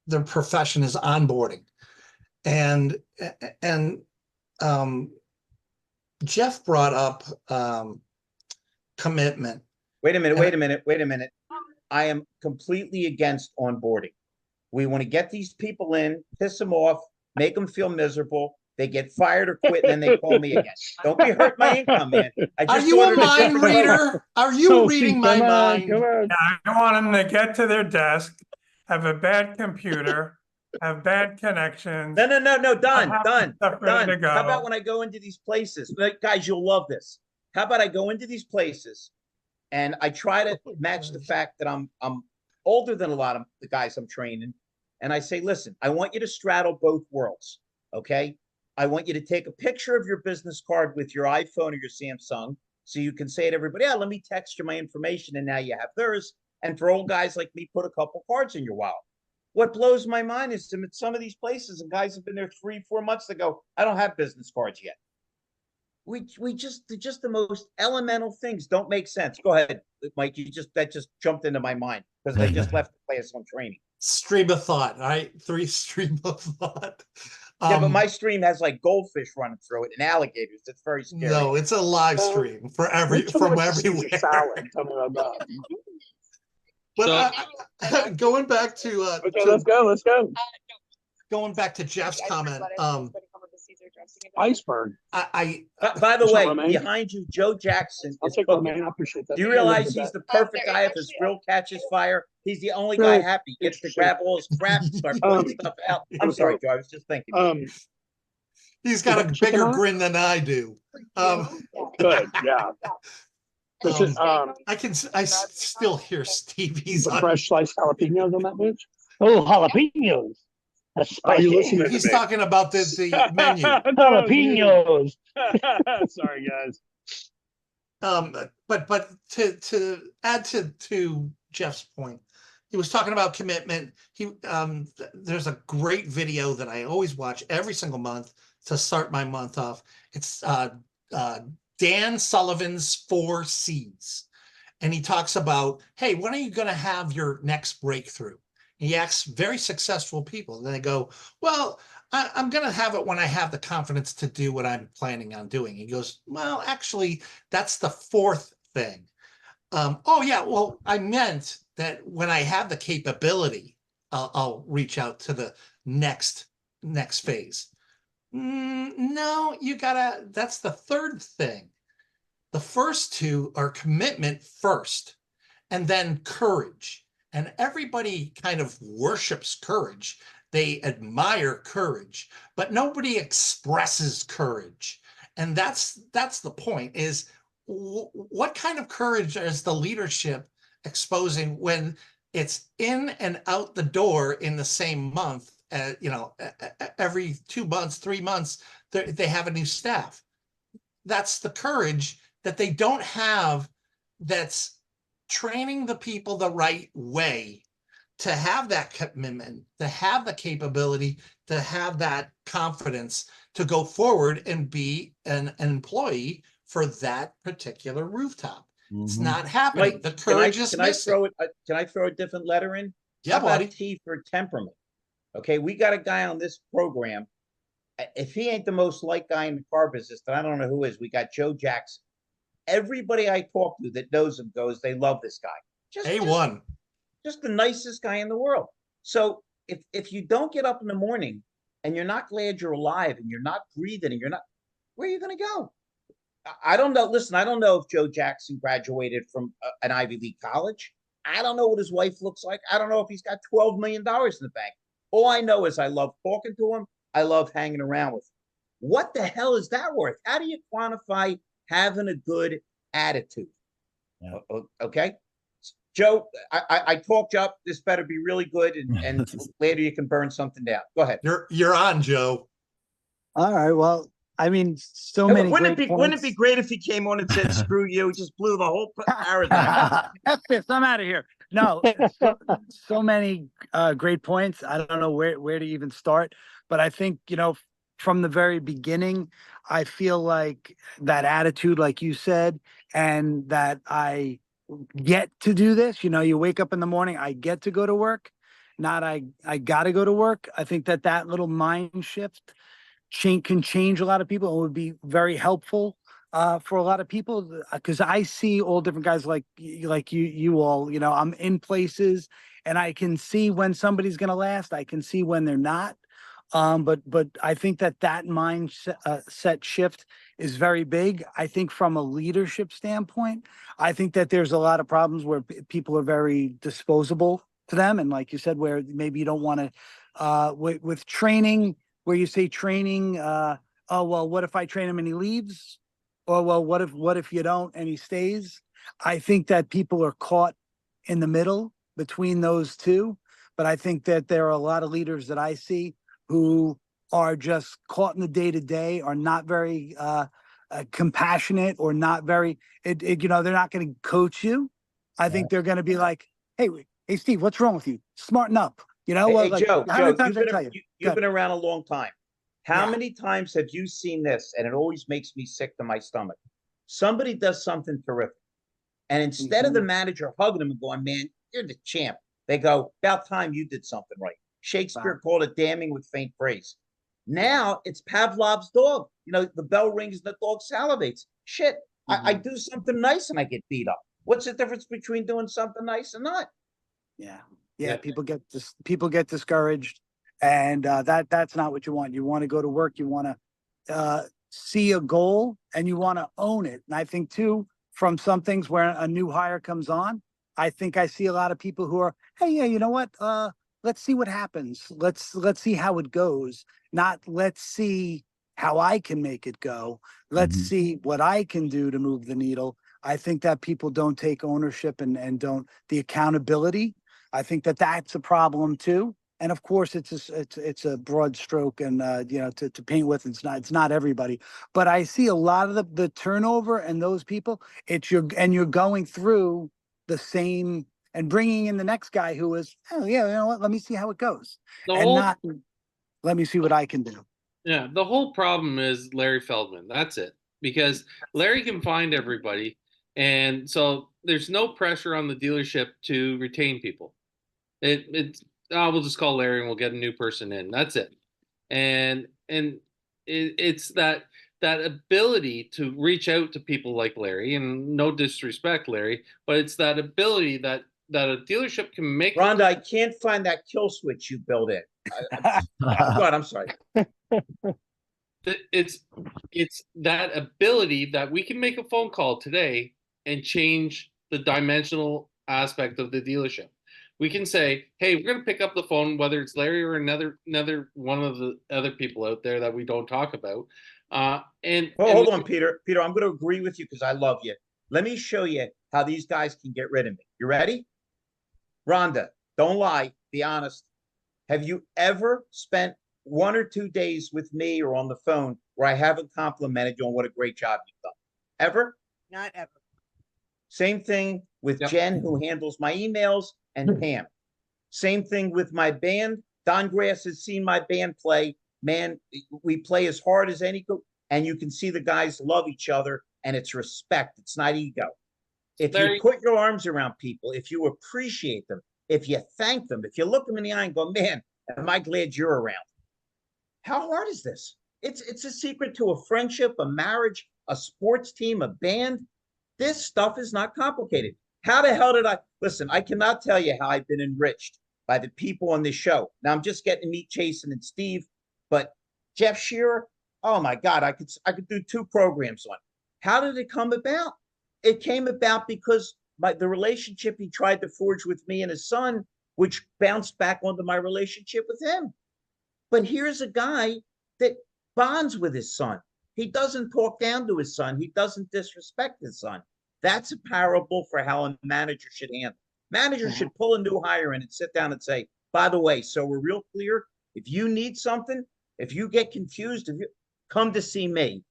[SPEAKER 11] their profession is onboarding, and Jeff brought up commitment.
[SPEAKER 2] Wait a minute. I am completely against onboarding. We want to get these people in, piss them off, make them feel miserable. They get fired or quit, and then they call me again. Don't be hurt my income, man.
[SPEAKER 11] Are you a mind reader? Are you reading my mind?
[SPEAKER 6] Come on.
[SPEAKER 7] I want them to get to their desk, have a bad computer, have bad connections.
[SPEAKER 2] No, done.
[SPEAKER 7] Stuff ready to go.
[SPEAKER 2] How about when I go into these places? Like, guys, you'll love this. How about I go into these places and I try to match the fact that I'm older than a lot of the guys I'm training. And I say, listen, I want you to straddle both worlds. Okay. I want you to take a picture of your business card with your iPhone or your Samsung so you can say to everybody, let me text you my information. And now you have theirs. And for old guys like me, put a couple cards in your wallet. What blows my mind is some of these places and guys have been there 3-4 months ago. I don't have business cards yet. Just the most elemental things don't make sense. Go ahead, Mike. That just jumped into my mind because I just left the place on training.
[SPEAKER 11] Stream of thought, right? 3 stream of thought.
[SPEAKER 2] Yeah, but my stream has like goldfish running through it and alligators. It's very scary.
[SPEAKER 11] No, it's a live stream from everywhere.
[SPEAKER 6] Salad. Tell me about that.
[SPEAKER 11] But going back to
[SPEAKER 6] okay, let's go.
[SPEAKER 11] Going back to Jeff's comment,
[SPEAKER 6] iceberg.
[SPEAKER 11] I
[SPEAKER 2] by the way, behind you, Joe Jackson.
[SPEAKER 6] I'll take Romaine. I appreciate that.
[SPEAKER 2] Do you realize he's the perfect guy if his grill catches fire? He's the only guy happy. Gets to grab all his crap and start putting stuff out. I'm sorry, Joe. I was just thinking.
[SPEAKER 11] He's got a bigger grin than I do.
[SPEAKER 6] Good, yeah.
[SPEAKER 11] I still hear Stevie's
[SPEAKER 6] fresh sliced jalapenos on that bitch.
[SPEAKER 8] Oh, jalapenos. That's spicy.
[SPEAKER 11] He's talking about the menu.
[SPEAKER 8] Jalapenos.
[SPEAKER 6] Sorry, guys.
[SPEAKER 11] But to add to Jeff's point, he was talking about commitment. There's a great video that I always watch every single month to start my month off. It's Dan Sullivan's 4 C's. And he talks about, hey, when are you going to have your next breakthrough? He asks very successful people, and they go, well, I'm going to have it when I have the confidence to do what I'm planning on doing. He goes, well, actually, that's the 4th thing. Oh, yeah, well, I meant that when I have the capability, I'll reach out to the next phase. No, that's the 3rd thing. The first 2 are commitment first, and then courage. And everybody kind of worships courage. They admire courage, but nobody expresses courage. And that's the point, is what kind of courage is the leadership exposing when it's in and out the door in the same month? Every 2 months, 3 months, they have a new staff. That's the courage that they don't have, that's training the people the right way to have that commitment, to have the capability, to have that confidence to go forward and be an employee for that particular rooftop. It's not happening.
[SPEAKER 2] Mike,
[SPEAKER 11] The courage is missing.
[SPEAKER 2] Can I throw a different letter in?
[SPEAKER 11] Yeah,
[SPEAKER 2] How about
[SPEAKER 11] buddy.
[SPEAKER 2] T for temperament? Okay, we got a guy on this program. If he ain't the most liked guy in the car business, then I don't know who is. We got Joe Jackson. Everybody I talk to that knows him goes, they love this guy.
[SPEAKER 11] A1.
[SPEAKER 2] Just the nicest guy in the world. So if you don't get up in the morning and you're not glad you're alive and you're not breathing and you're not, where are you going to go? I don't know. Listen, I don't know if Joe Jackson graduated from an Ivy League college. I don't know what his wife looks like. I don't know if he's got $12 million in the bank. All I know is I love talking to him. I love hanging around with him. What the hell is that worth? How do you quantify having a good attitude? Yeah. Okay. Joe, I talked you up. This better be really good, and later you can burn something down. Go ahead.
[SPEAKER 11] You're on, Joe.
[SPEAKER 3] All right. Well, I mean, so many.
[SPEAKER 2] Wouldn't it be great if he came on and said, "Screw you"? He just blew the whole paradigm.
[SPEAKER 3] F this, I'm out of here. No, so many great points. I don't know where to even start, but I think, from the very beginning, I feel like that attitude, like you said, and that I get to do this. You wake up in the morning, I get to go to work, not I got to go to work. I think that little mind shift can change a lot of people and would be very helpful for a lot of people, because I see all different guys like you all. I'm in places and I can see when somebody's going to last. I can see when they're not. But I think that mindset shift is very big. I think from a leadership standpoint, I think that there's a lot of problems where people are very disposable to them, and like you said, where maybe you don't want to with training, where you say training, oh well, what if I train him and he leaves? Or well, what if you don't and he stays? I think that people are caught in the middle between those two. But I think that there are a lot of leaders that I see who are just caught in the day-to-day, are not very compassionate, or not very, they're not going to coach you. I think they're going to be like, hey, Steve, what's wrong with you? Smarten up.
[SPEAKER 2] Hey,
[SPEAKER 3] like,
[SPEAKER 2] Joe,
[SPEAKER 3] how many times I tell you?
[SPEAKER 2] You've been around a long time. How many times have you seen this? And it always makes me sick to my stomach. Somebody does something terrific, and instead of the manager hugging them and going, "Man, you're the champ," they go, "About time you did something right." Shakespeare called it damning with faint praise. Now it's Pavlov's dog. The bell rings and the dog salivates. Shit, I do something nice and I get beat up. What's the difference between doing something nice and not?
[SPEAKER 3] Yeah. People get discouraged, and that's not what you want. You want to go to work. You want to see a goal, and you want to own it. And I think too, from some things where a new hire comes on, I think I see a lot of people who are, hey, yeah, you know what? Let's see what happens. Let's see how it goes. Not let's see how I can make it go. Let's see what I can do to move the needle. I think that people don't take ownership and don't the accountability. I think that that's a problem too. And of course, it's a broad stroke, and to paint with. It's not everybody, but I see a lot of the turnover and those people. You're going through the same and bringing in the next guy who was, oh yeah, you know what, let me see how it goes,
[SPEAKER 4] The
[SPEAKER 3] and
[SPEAKER 4] whole
[SPEAKER 3] not let me see what I can do.
[SPEAKER 4] Yeah, the whole problem is Larry Feldman. That's it. Because Larry can find everybody, and so there's no pressure on the dealership to retain people. It's we'll just call Larry and we'll get a new person in. That's it. And it's that ability to reach out to people like Larry, and no disrespect, Larry, but it's that ability that a dealership can make.
[SPEAKER 2] Rhonda, I can't find that kill switch you built in. God, I'm sorry.
[SPEAKER 4] It's that ability that we can make a phone call today and change the dimensional aspect of the dealership. We can say, hey, we're going to pick up the phone, whether it's Larry or another one of the other people out there that we don't talk about.
[SPEAKER 2] Hold on, Peter. Peter, I'm going to agree with you because I love you. Let me show you how these guys can get rid of me. You ready? Rhonda, don't lie. Be honest. Have you ever spent 1 or 2 days with me or on the phone where I haven't complimented you on what a great job you've done? Ever?
[SPEAKER 1] Not ever.
[SPEAKER 2] Same thing with
[SPEAKER 4] Yep.
[SPEAKER 2] Jen, who handles my emails, and Pam. Same thing with my band. Don Grass has seen my band play. Man, we play as hard as any, and you can see the guys love each other, and it's respect. It's not ego. If
[SPEAKER 4] Larry,
[SPEAKER 2] you put your arms around people, if you appreciate them, if you thank them, if you look them in the eye and go, man, am I glad you're around? How hard is this? It's a secret to a friendship, a marriage, a sports team, a band. This stuff is not complicated. How the hell did listen? I cannot tell you how I've been enriched by the people on this show. Now I'm just getting to meet Jason and Steve, but Jeff Scherer, oh my God, I could do 2 programs on it. How did it come about? It came about because the relationship he tried to forge with me and his son, which bounced back onto my relationship with him. But here's a guy that bonds with his son. He doesn't talk down to his son. He doesn't disrespect his son. That's a parable for how a manager should handle. Manager should pull a new hire in and sit down and say, by the way, so we're real clear. If you need something, if you get confused, come to see me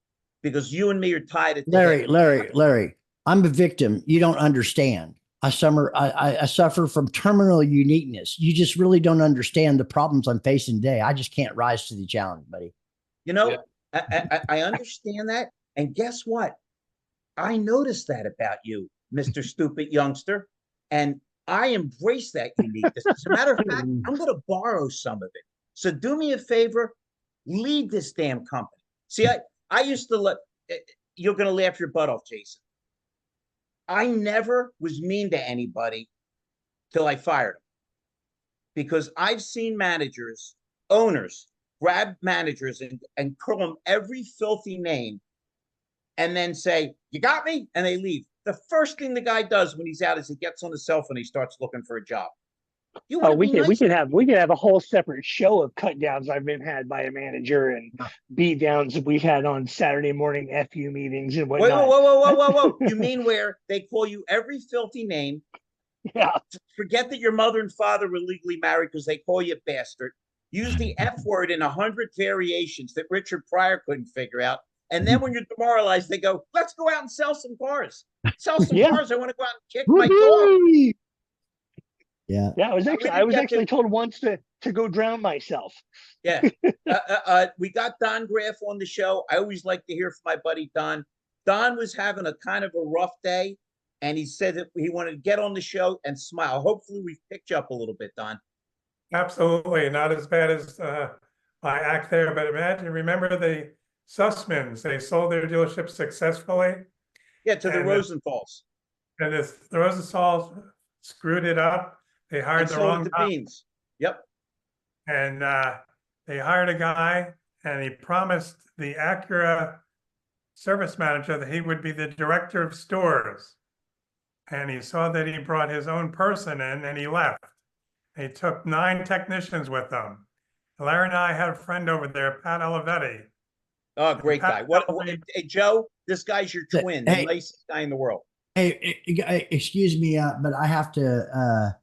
[SPEAKER 2] because you and me are tied at the hip.
[SPEAKER 12] Larry, I'm a victim. You don't understand. I suffer from terminal uniqueness. You just really don't understand the problems I'm facing today. I just can't rise to the challenge, buddy.
[SPEAKER 2] You know, I understand that. And guess what? I noticed that about you, Mr. Stupid Youngster. And I embrace that uniqueness. As a matter of fact, I'm going to borrow some of it. So do me a favor, lead this damn company. See, I used to you're going to laugh your butt off, Jason. I never was mean to anybody till I fired them. Because I've seen managers, owners, grab managers and call them every filthy name and then say, you got me? And they leave. The first thing the guy does when he's out is he gets on the cell phone and he starts looking for a job.
[SPEAKER 8] We could have a whole separate show of cut downs I've been had by a manager and beat downs we've had on Saturday morning FU meetings and whatnot.
[SPEAKER 2] Whoa. You mean where they call you every filthy name?
[SPEAKER 8] Yeah.
[SPEAKER 2] Forget that your mother and father were legally married because they call you bastard. Use the F word in 100 variations that Richard Pryor couldn't figure out. And then when you're demoralized, they go, let's go out and sell some cars. Sell some cars. I want to go out and kick my dog.
[SPEAKER 12] Yeah.
[SPEAKER 8] I was actually told once to go drown myself.
[SPEAKER 2] Yeah. We got Don Graff on the show. I always like to hear from my buddy Don. Don was having a kind of a rough day, and he said that he wanted to get on the show and smile. Hopefully we've picked you up a little bit, Don.
[SPEAKER 7] Absolutely. Not as bad as my act there, but remember the Sussmans, they sold their dealership successfully.
[SPEAKER 2] Yeah, to the Rosenthals.
[SPEAKER 7] And the Rosenthals screwed it up. They hired the wrong guy.
[SPEAKER 2] Beans. Yep.
[SPEAKER 7] And they hired a guy, and he promised the Acura service manager that he would be the director of stores. And he saw that he brought his own person in, and he left. He took 9 technicians with him. Larry and I had a friend over there, Pat Olivetti.
[SPEAKER 2] Oh, great guy. Hey, Joe, this guy's your twin, the nicest guy in the world.
[SPEAKER 12] Hey, excuse me, but I have to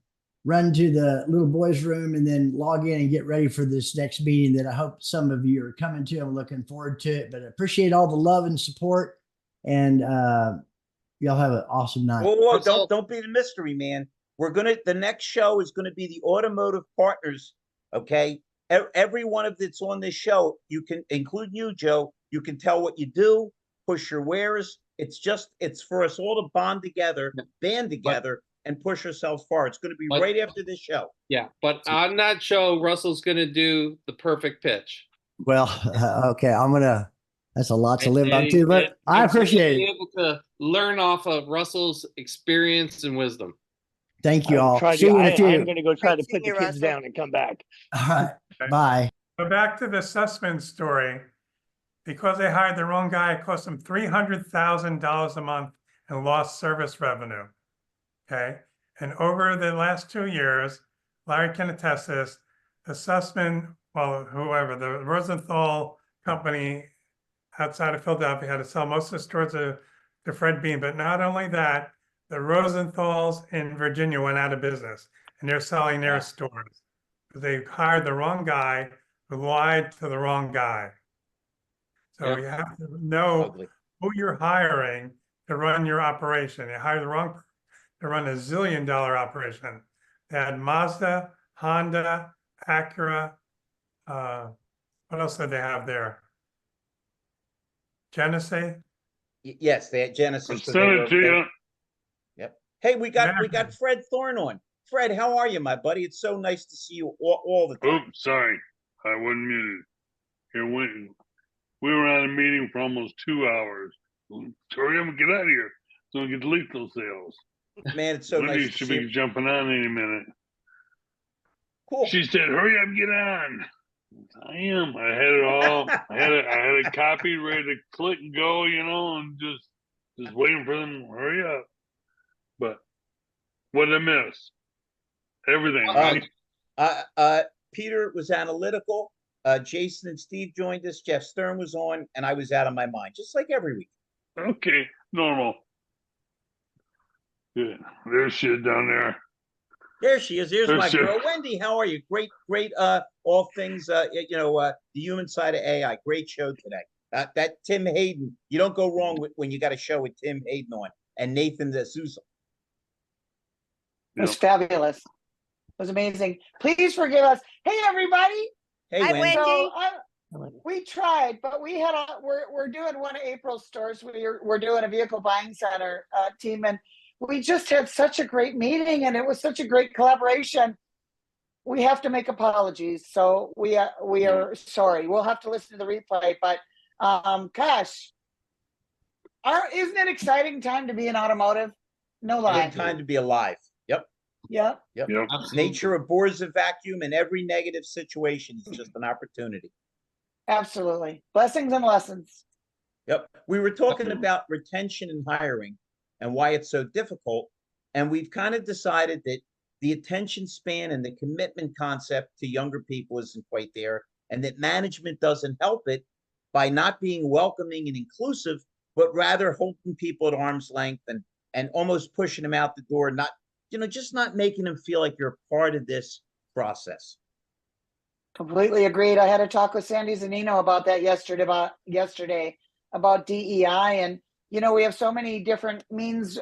[SPEAKER 12] run to the little boys' room and then log in and get ready for this next meeting that I hope some of you are coming to. I'm looking forward to it, but I appreciate all the love and support, and y'all have an awesome night.
[SPEAKER 2] Whoa, don't be the mystery man. The next show is gonna be the automotive partners, okay? Everyone that's on this show, you can include you, Joe, you can tell what you do, push your wares. It's for us all to band together and push ourselves forward. It's gonna be right after this show.
[SPEAKER 4] Yeah, but on that show, Russell's gonna do the perfect pitch.
[SPEAKER 12] Well, okay, that's a lot to live
[SPEAKER 4] And
[SPEAKER 12] up to, but I
[SPEAKER 4] he's gonna
[SPEAKER 12] appreciate
[SPEAKER 4] be
[SPEAKER 12] it.
[SPEAKER 4] able to learn off of Russell's experience and wisdom.
[SPEAKER 12] Thank you
[SPEAKER 8] I will
[SPEAKER 12] all.
[SPEAKER 8] try
[SPEAKER 12] See you in a
[SPEAKER 8] I'm
[SPEAKER 12] few.
[SPEAKER 8] going to go try
[SPEAKER 1] Great
[SPEAKER 8] to put the
[SPEAKER 1] seeing you,
[SPEAKER 8] kids
[SPEAKER 1] Russell.
[SPEAKER 8] down and come back.
[SPEAKER 12] All right, bye.
[SPEAKER 7] So back to the Sussman story. Because they hired the wrong guy, it cost them $300,000 a month in lost service revenue. Okay. And over the last 2 years, Larry can attest this, the Sussman, well, whoever, the Rosenthal company outside of Philadelphia had to sell most of the stores to Fred Bean. But not only that, the Rosenthals in Virginia went out of business and they're selling their stores. They hired the wrong guy who lied to the wrong guy. So you have to know who you're hiring to run your operation. You hire the wrong person to run a $1 zillion operation. They had Mazda, Honda, Acura. What else did they have there? Genesee.
[SPEAKER 2] Yes, they had Genesis.
[SPEAKER 13] I'll send it to you.
[SPEAKER 2] Yep. Hey, we got Fred Thorn on. Fred, how are you, my buddy? It's so nice to see you all the time.
[SPEAKER 13] Oops, sorry, I wasn't muted. Here, we were at a meeting for almost 2 hours. Hurry up and get out of here so we get to lethal sales.
[SPEAKER 2] Man, it's so
[SPEAKER 13] Wendy
[SPEAKER 2] nice to
[SPEAKER 13] should
[SPEAKER 2] see
[SPEAKER 13] be
[SPEAKER 2] you.
[SPEAKER 13] jumping on any minute.
[SPEAKER 2] Cool.
[SPEAKER 13] She said, "Hurry up, get on." I am. I had it all. I had it copied, ready to click and go, and just waiting for them to hurry up. But what did I miss? Everything.
[SPEAKER 2] Peter was analytical. Jason and Steve joined us. Jeff Stern was on, and I was out of my mind, just like every week.
[SPEAKER 13] Okay, normal. Yeah, there's shit down there.
[SPEAKER 2] There she is. There's my
[SPEAKER 13] Shit.
[SPEAKER 2] girl, Wendy. How are you? Great. All things, the human side of AI. Great show today. That Tim Hayden. You don't go wrong when you got a show with Tim Hayden on and Nathan D'Souza.
[SPEAKER 14] It was fabulous. It was amazing. Please forgive us. Hey, everybody.
[SPEAKER 2] Hey,
[SPEAKER 1] Hi,
[SPEAKER 2] Wendy.
[SPEAKER 1] Wendy.
[SPEAKER 14] We tried, but we had we're doing one of April's stores. We're doing a vehicle buying center team, and we just had such a great meeting, and it was such a great collaboration. We have to make apologies, so we are sorry. We'll have to listen to the replay, but gosh, isn't it exciting time to be in automotive? No lie.
[SPEAKER 2] Good time to be alive. Yep. Nature abhors a vacuum, and every negative situation is just an opportunity.
[SPEAKER 14] Absolutely. Blessings and lessons.
[SPEAKER 2] Yep. We were talking about retention and hiring and why it's so difficult. And we've kind of decided that the attention span and the commitment concept to younger people isn't quite there, and that management doesn't help it by not being welcoming and inclusive, but rather holding people at arm's length and almost pushing them out the door, just not making them feel like you're a part of this process.
[SPEAKER 14] Completely agreed. I had a talk with Sandy Zanino about that yesterday about DEI, and we have so many different means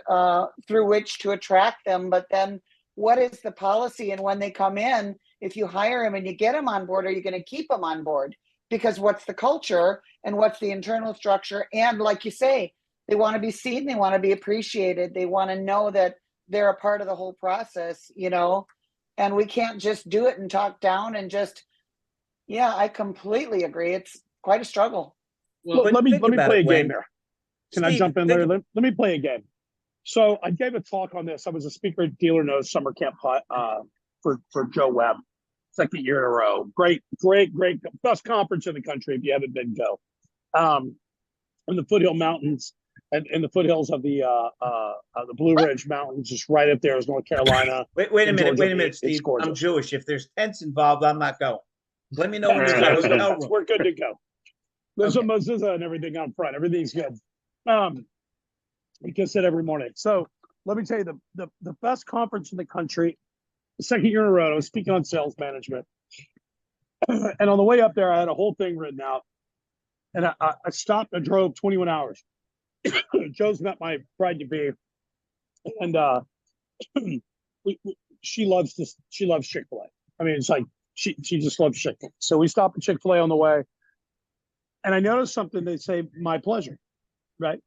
[SPEAKER 14] through which to attract them, but then what is the policy? And when they come in, if you hire them and you get them on board, are you going to keep them on board? Because what's the culture and what's the internal structure? And like you say, they want to be seen, they want to be appreciated, they want to know that they're a part of the whole process, and we can't just do it and talk down and just, I completely agree. It's quite a struggle.
[SPEAKER 6] Well, let me play a game here. Can I jump in there? Let me play a game. So I gave a talk on this. I was a speaker at Dealer Knows Summer Camp for Joe Webb, second year in a row. Great, best conference in the country if you haven't been, go. In the Foothill Mountains and in the foothills of the Blue Ridge Mountains, just right up there is North Carolina.
[SPEAKER 2] Wait a minute, Steve. I'm Jewish. If there's tents involved, I'm not going. Let me know when there's a hotel room.
[SPEAKER 6] We're good to go. There's a mezuzah and everything out front. Everything's good. We kiss it every morning. So let me tell you, the best conference in the country, the second year in a row, I was speaking on sales management. And on the way up there, I had a whole thing written out. And I stopped and drove 21 hours. Joe's met my bride-to-be. And she loves this. She loves Chick-fil-A. I mean, it's like she just loves Chick-fil-A. So we stop at Chick-fil-A on the way, and I noticed something. They say, "My pleasure," right?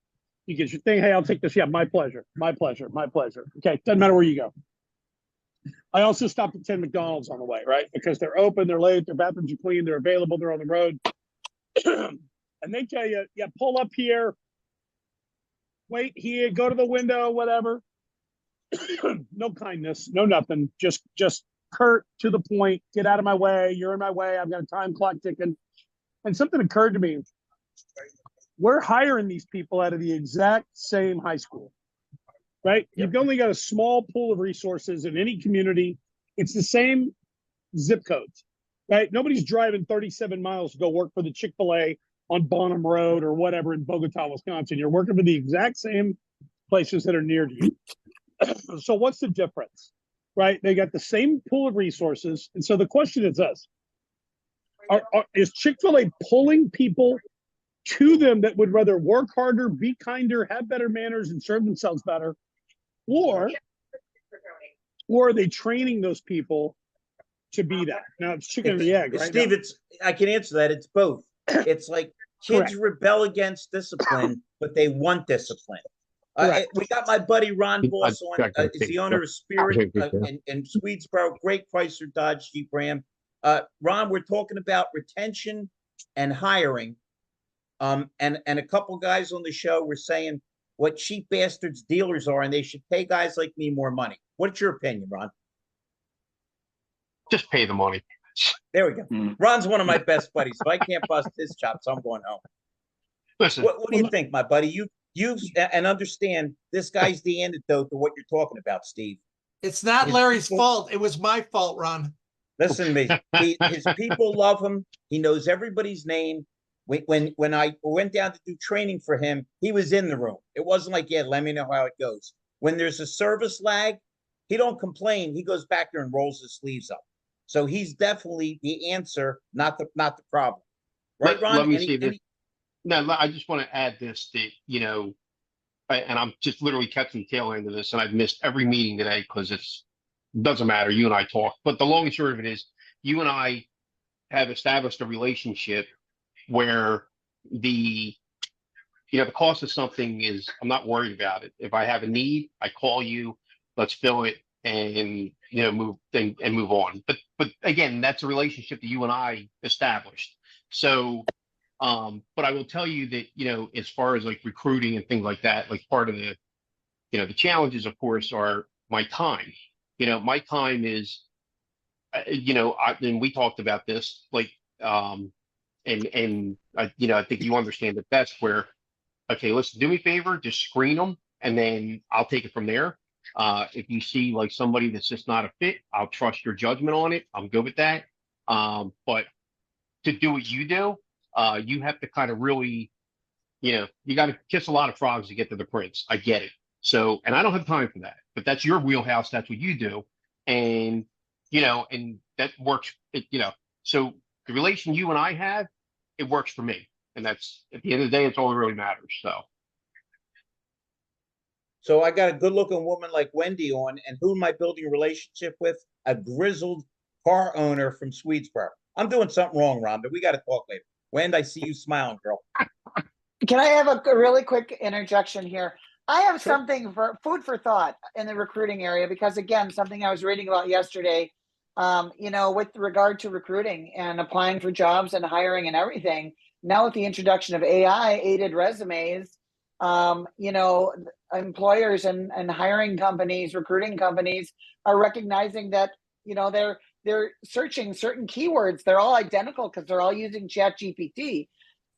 [SPEAKER 6] You get your thing. Hey, I'll take this. Yeah, my pleasure. My pleasure. My pleasure. Okay, doesn't matter where you go. I also stopped at 10 McDonald's on the way, right? Because they're open, they're late, their bathrooms are clean, they're available, they're on the road. And they tell you, yeah, pull up here, wait here, go to the window, whatever. No kindness, no nothing. Just curt, to the point, get out of my way, you're in my way, I've got a time clock ticking. And something occurred to me. We're hiring these people out of the exact same high school, right? You've only got a small pool of resources in any community. It's the same zip codes, right? Nobody's driving 37 miles to go work for the Chick-fil-A on Bonham Road or whatever in Bogota, Wisconsin. You're working for the exact same places that are near to you. So what's the difference, right? They got the same pool of resources. And so the question is this, is Chick-fil-A pulling people to them that would rather work harder, be kinder, have better manners, and serve themselves better? Or are they training those people to be that? Now it's chicken and the egg, right?
[SPEAKER 2] Steve, I can answer that. It's both. It's like kids rebel against discipline, but they want discipline. We got my buddy Ron Baus on. Is the owner of Spirit in Swedesboro, great Chrysler Dodge Jeep Ram. Ron, we're talking about retention and hiring. And a couple guys on the show were saying what cheap bastards dealers are, and they should pay guys like me more money. What's your opinion, Ron?
[SPEAKER 15] Just pay the money.
[SPEAKER 2] There we go. Ron's one of my best buddies, so I can't bust his chops. I'm going home.
[SPEAKER 15] Listen,
[SPEAKER 2] what do you think, my buddy? You and understand this guy's the antidote to what you're talking about, Steve.
[SPEAKER 11] It's not Larry's fault. It was my fault, Ron.
[SPEAKER 2] Listen to me. His people love him. He knows everybody's name. When I went down to do training for him, he was in the room. It wasn't like, yeah, let me know how it goes. When there's a service lag, he don't complain. He goes back there and rolls his sleeves up. So he's definitely the answer, not the problem. Right, Ron?
[SPEAKER 15] Let me see this. No, I just want to add this that, and I'm just literally catching the tail end of this, and I've missed every meeting today because it doesn't matter. You and I talk. But the long and short of it is, you and I have established a relationship where the cost of something is, I'm not worried about it. If I have a need, I call you, let's fill it and move on. But again, that's a relationship that you and I established. So but I will tell you that, as far as like recruiting and things like that, like part of the, the challenges, of course, are my time. My time is, and we talked about this, like, and I think you understand it best where, okay, listen, do me a favor, just screen them, and then I'll take it from there. If you see like somebody that's just not a fit, I'll trust your judgment on it. I'm good with that. But to do what you do, you have to kind of really, you got to kiss a lot of frogs to get to the prince. I get it. So, and I don't have time for that, but that's your wheelhouse. That's what you do. And, and that works, so the relation you and I have, it works for me. And that's, at the end of the day, it's all that really matters.
[SPEAKER 2] So I got a good looking woman like Wendy on, and who am I building a relationship with? A grizzled car owner from Swedesboro. I'm doing something wrong, Ron, but we got to talk later. Wendy, I see you smiling, girl.
[SPEAKER 14] Can I have a really quick interjection here? I have something for food for thought in the recruiting area, because again, something I was reading about yesterday, with regard to recruiting and applying for jobs and hiring and everything. Now with the introduction of AI aided resumes, employers and hiring companies, recruiting companies are recognizing that, they're searching certain keywords. They're all identical because they're all using ChatGPT.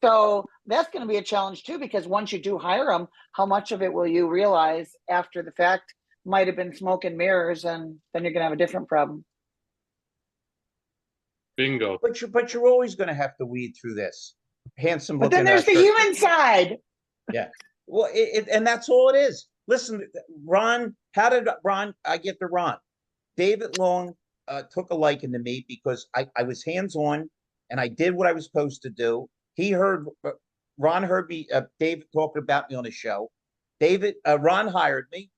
[SPEAKER 14] So that's going to be a challenge too, because once you do hire them, how much of it will you realize after the fact might have been smoke and mirrors, and then you're going to have a different problem.
[SPEAKER 4] Bingo.
[SPEAKER 2] But you're always going to have to weed through this. Handsome.
[SPEAKER 14] But then there's the human side.
[SPEAKER 2] Yeah. Well, and that's all it is. Listen, Ron, how did I get to Ron? David Long took a liking to me because I was hands-on and I did what I was supposed to do. Ron heard me, David talking about me on the show. Ron hired me.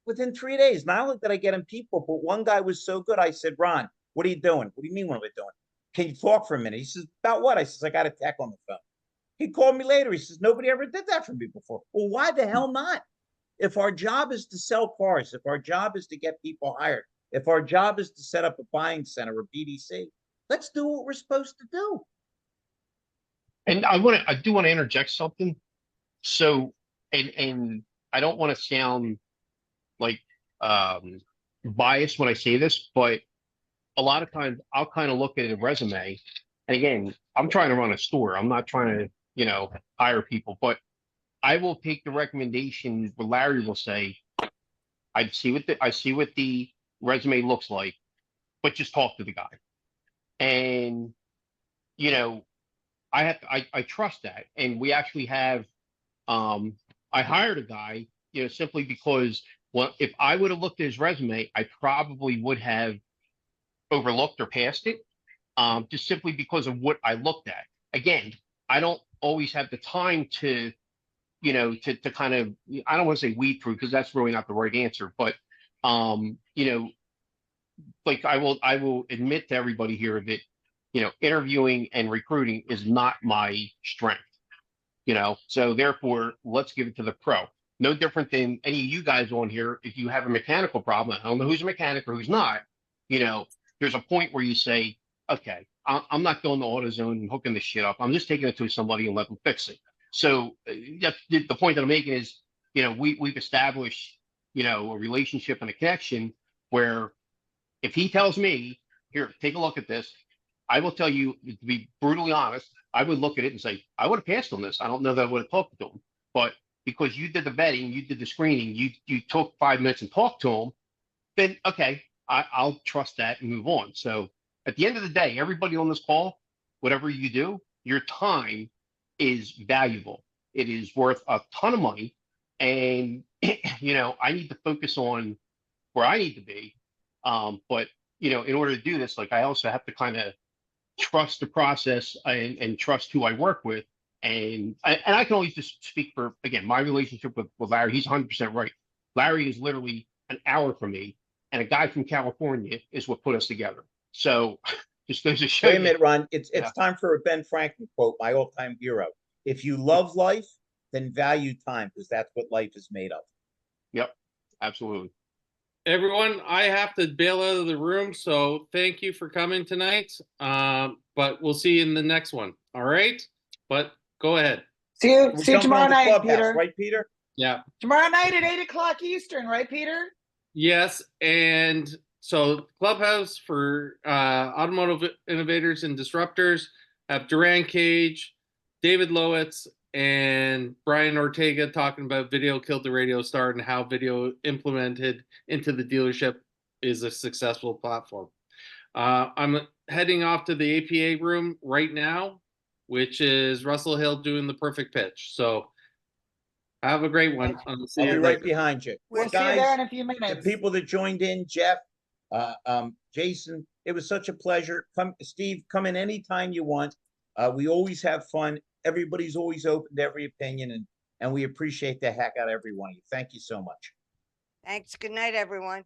[SPEAKER 2] within 3 days, not only did I get him people, but one guy was so good. I said, Ron, what are you doing? What do you mean, what am I doing? Can you talk for a minute? He says, about what? I says, I got a tech on the phone. He called me later. He says, nobody ever did that for me before. Well, why the hell not? If our job is to sell cars, if our job is to get people hired, if our job is to set up a buying center or BDC, let's do what we're supposed to do.
[SPEAKER 15] And I do want to interject something. So, and I don't want to sound like biased when I say this, but a lot of times I'll kind of look at a resume, and again, I'm trying to run a store. I'm not trying to, hire people, but I will take the recommendation where Larry will say, I see what the resume looks like, but just talk to the guy. And I trust that. And we actually have I hired a guy, simply because, well, if I would have looked at his resume, I probably would have overlooked or passed it, just simply because of what I looked at. Again, I don't always have the time to, to kind of, I don't want to say weed through, because that's really not the right answer, but, like I will admit to everybody here that, interviewing and recruiting is not my strength, so therefore let's give it to the pro. No different than any of you guys on here. If you have a mechanical problem, I don't know who's a mechanic or who's not, there's a point where you say, okay, I'm not going to AutoZone and hooking this shit up. I'm just taking it to somebody and let them fix it. So that's the point that I'm making is, we've established, a relationship and a connection where if he tells me, here, take a look at this, I will tell you, to be brutally honest, I would look at it and say, I would have passed on this. I don't know that I would have talked to him, but because you did the vetting, you did the screening, you took 5 minutes and talked to him, then okay, I'll trust that and move on. So at the end of the day, everybody on this call, whatever you do, your time is valuable. It is worth a ton of money. And, I need to focus on where I need to be. But, in order to do this, like, I also have to kind of trust the process and trust who I work with. And I can always just speak for, again, my relationship with Larry. He's 100% right. Larry is literally an hour from me, and a guy from California is what put us together. So just goes to show
[SPEAKER 2] Wait a
[SPEAKER 15] you.
[SPEAKER 2] minute, Ron. It's time for a Ben Franklin quote, my all-time hero. If you love life, then value time, because that's what life is made of.
[SPEAKER 15] Yep, absolutely.
[SPEAKER 4] Everyone, I have to bail out of the room, so thank you for coming tonight. But we'll see you in the next one. All right? But go ahead.
[SPEAKER 14] See you
[SPEAKER 2] We're jumping
[SPEAKER 14] tomorrow
[SPEAKER 2] on the
[SPEAKER 14] night,
[SPEAKER 2] Clubhouse,
[SPEAKER 14] Peter.
[SPEAKER 2] right, Peter?
[SPEAKER 4] Yeah.
[SPEAKER 14] Tomorrow night at 8 o'clock Eastern, right, Peter?
[SPEAKER 4] Yes, and so Clubhouse for automotive innovators and disruptors have Duran Cage, David Lowitz, and Brian Ortega talking about Video Killed the Radio Star and how video implemented into the dealership is a successful platform. I'm heading off to the APA room right now, which is Russell Hill doing the perfect pitch. So have a great one.
[SPEAKER 2] I'll be right behind you.
[SPEAKER 14] We'll see you there in a few
[SPEAKER 2] The
[SPEAKER 14] minutes.
[SPEAKER 2] people that joined in, Jeff, Jason, it was such a pleasure. Steve, come in anytime you want. We always have fun. Everybody's always open to every opinion, and we appreciate the heck out of every one of you. Thank you so much.
[SPEAKER 1] Thanks. Good night, everyone.